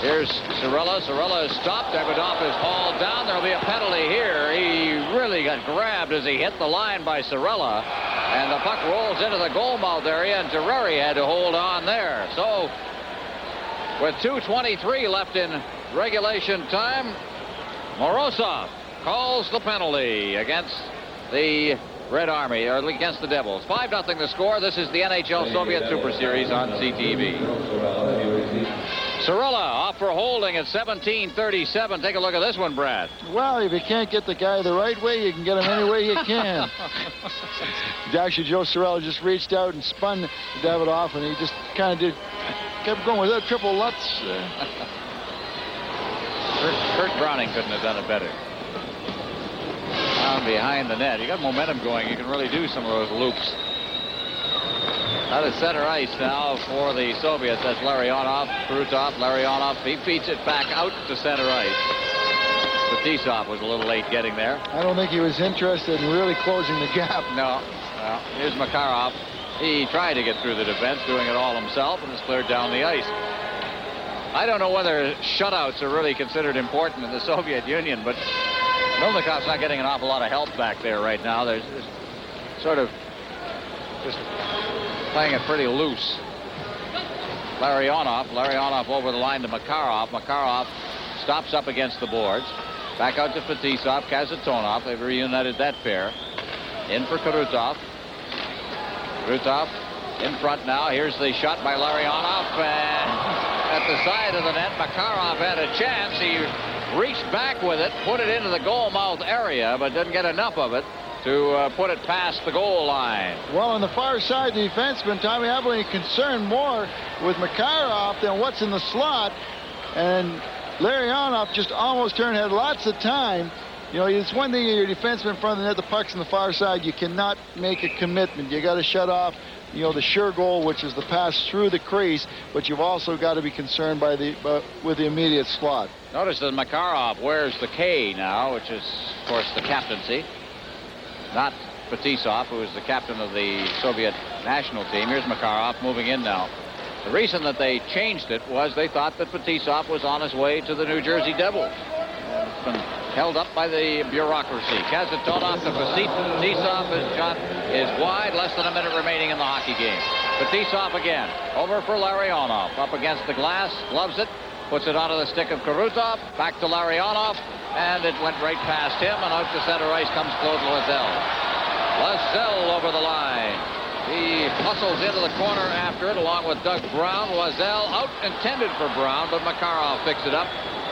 Here's Cirella. Cirella is stopped. Davidoff is hauled down. There'll be a penalty here. He really got grabbed as he hit the line by Cirella. And the puck rolls into the goal mouth area, and Terreri had to hold on there. So, with 2:23 left in regulation time, Morozov calls the penalty against the Red Army, or against the Devils. 5-0 the score. This is the NHL Soviet Super Series on CTV. Cirella off for holding at 17:37. Take a look at this one, Brad. Well, if you can't get the guy the right way, you can get him any way you can. Actually, Joe Cirella just reached out and spun Davidoff, and he just kind of kept going with that triple Lutz. Kurt Browning couldn't have done it better. Down behind the net. You got momentum going. You can really do some of those loops. Out of center ice now for the Soviets. That's Larionov, Krutov, Larionov. He feeds it back out to center ice. Fetisov was a little late getting there. I don't think he was interested in really closing the gap. No. Well, here's Makarov. He tried to get through the defense, doing it all himself, and it's cleared down the ice. I don't know whether shutouts are really considered important in the Soviet Union, but Milnikov's not getting an awful lot of help back there right now. There's sort of just playing it pretty loose. Larionov over the line to Makarov. Makarov stops up against the boards. Back out to Fetisov, Kazatonov. They've reunited that pair. In for Krutov. Krutov in front now. Here's the shot by Larionov. And at the side of the net, Makarov had a chance. He reached back with it, put it into the goal mouth area, but didn't get enough of it to put it past the goal line. Well, on the far side, the defenseman, Tommy, I'm really concerned more with Makarov than what's in the slot. And Larionov just almost turned, had lots of time. You know, it's one thing your defenseman in front of the net, the puck's on the far side. You cannot make a commitment. You got to shut off, you know, the sure goal, which is the pass through the crease, but you've also got to be concerned by with the immediate slot. Notice that Makarov wears the K now, which is, of course, the captaincy. Not Fetisov, who is the captain of the Soviet national team. Here's Makarov moving in now. The reason that they changed it was they thought that Fetisov was on his way to the New Jersey Devils. It's been held up by the bureaucracy. Kazatonov to Fetisov. His shot is wide. Less than a minute remaining in the hockey game. Fetisov again. Over for Larionov. Up against the glass. Loves it. Puts it onto the stick of Krutov. Back to Larionov. And it went right past him. And out to center ice comes Claude Loisel. Loisel over the line. He hustles into the corner after it along with Doug Brown. Loisel out intended for Brown, but Makarov picks it up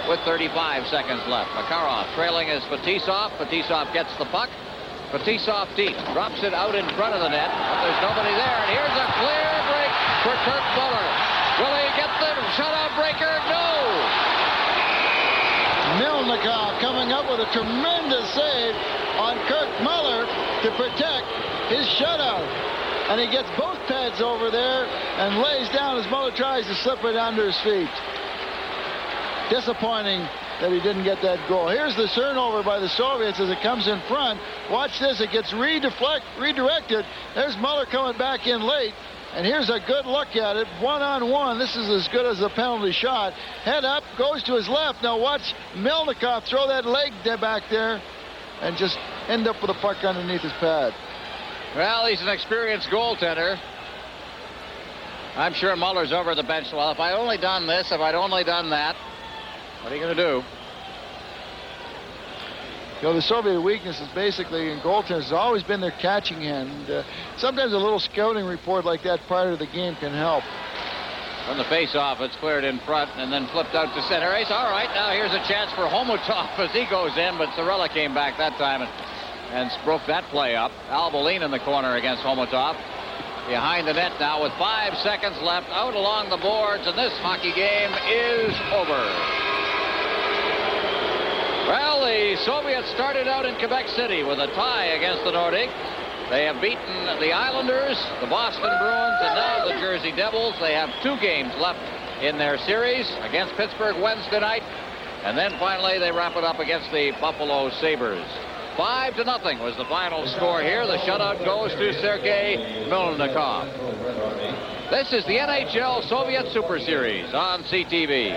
with 35 seconds left. Makarov trailing is Fetisov. Fetisov gets the puck. Fetisov deep. Drops it out in front of the net. But there's nobody there. And here's a clear break for Kirk Muller. Will he get the shutout breaker? No! Milnikov coming up with a tremendous save on Kirk Muller to protect his shutout. and he gets both pads over there and lays down as Muller tries to slip it under his feet. Disappointing that he didn't get that goal. Here's the turnover by the Soviets as it comes in front. Watch this, it gets redirected. There's Muller coming back in late. And here's a good look at it, one-on-one. This is as good as a penalty shot. Head up, goes to his left. Now watch Melnikov throw that leg back there and just end up with a puck underneath his pad. Well, he's an experienced goaltender. I'm sure Muller's over the bench. Well, if I'd only done this, if I'd only done that, what are you going to do? You know, the Soviet weakness is basically in goaltenders has always been their catching hand. Sometimes a little scouting report like that prior to the game can help. From the face-off, it's cleared in front and then flipped out to center ice. All right, now here's a chance for Homotov as he goes in, but Cirella came back that time and broke that play up. Albolin in the corner against Homotov. Behind the net now with 5 seconds left, out along the boards, and this hockey game is over. Well, the Soviets started out in Quebec City with a tie against the Nordic. They have beaten the Islanders, the Boston Bruins, and now the Jersey Devils. They have 2 games left in their series against Pittsburgh Wednesday night. And then finally they wrap it up against the Buffalo Sabres. 5-0 was the final score here. The shutout goes to Sergei Melnikov. This is the NHL Soviet Super Series on CTV.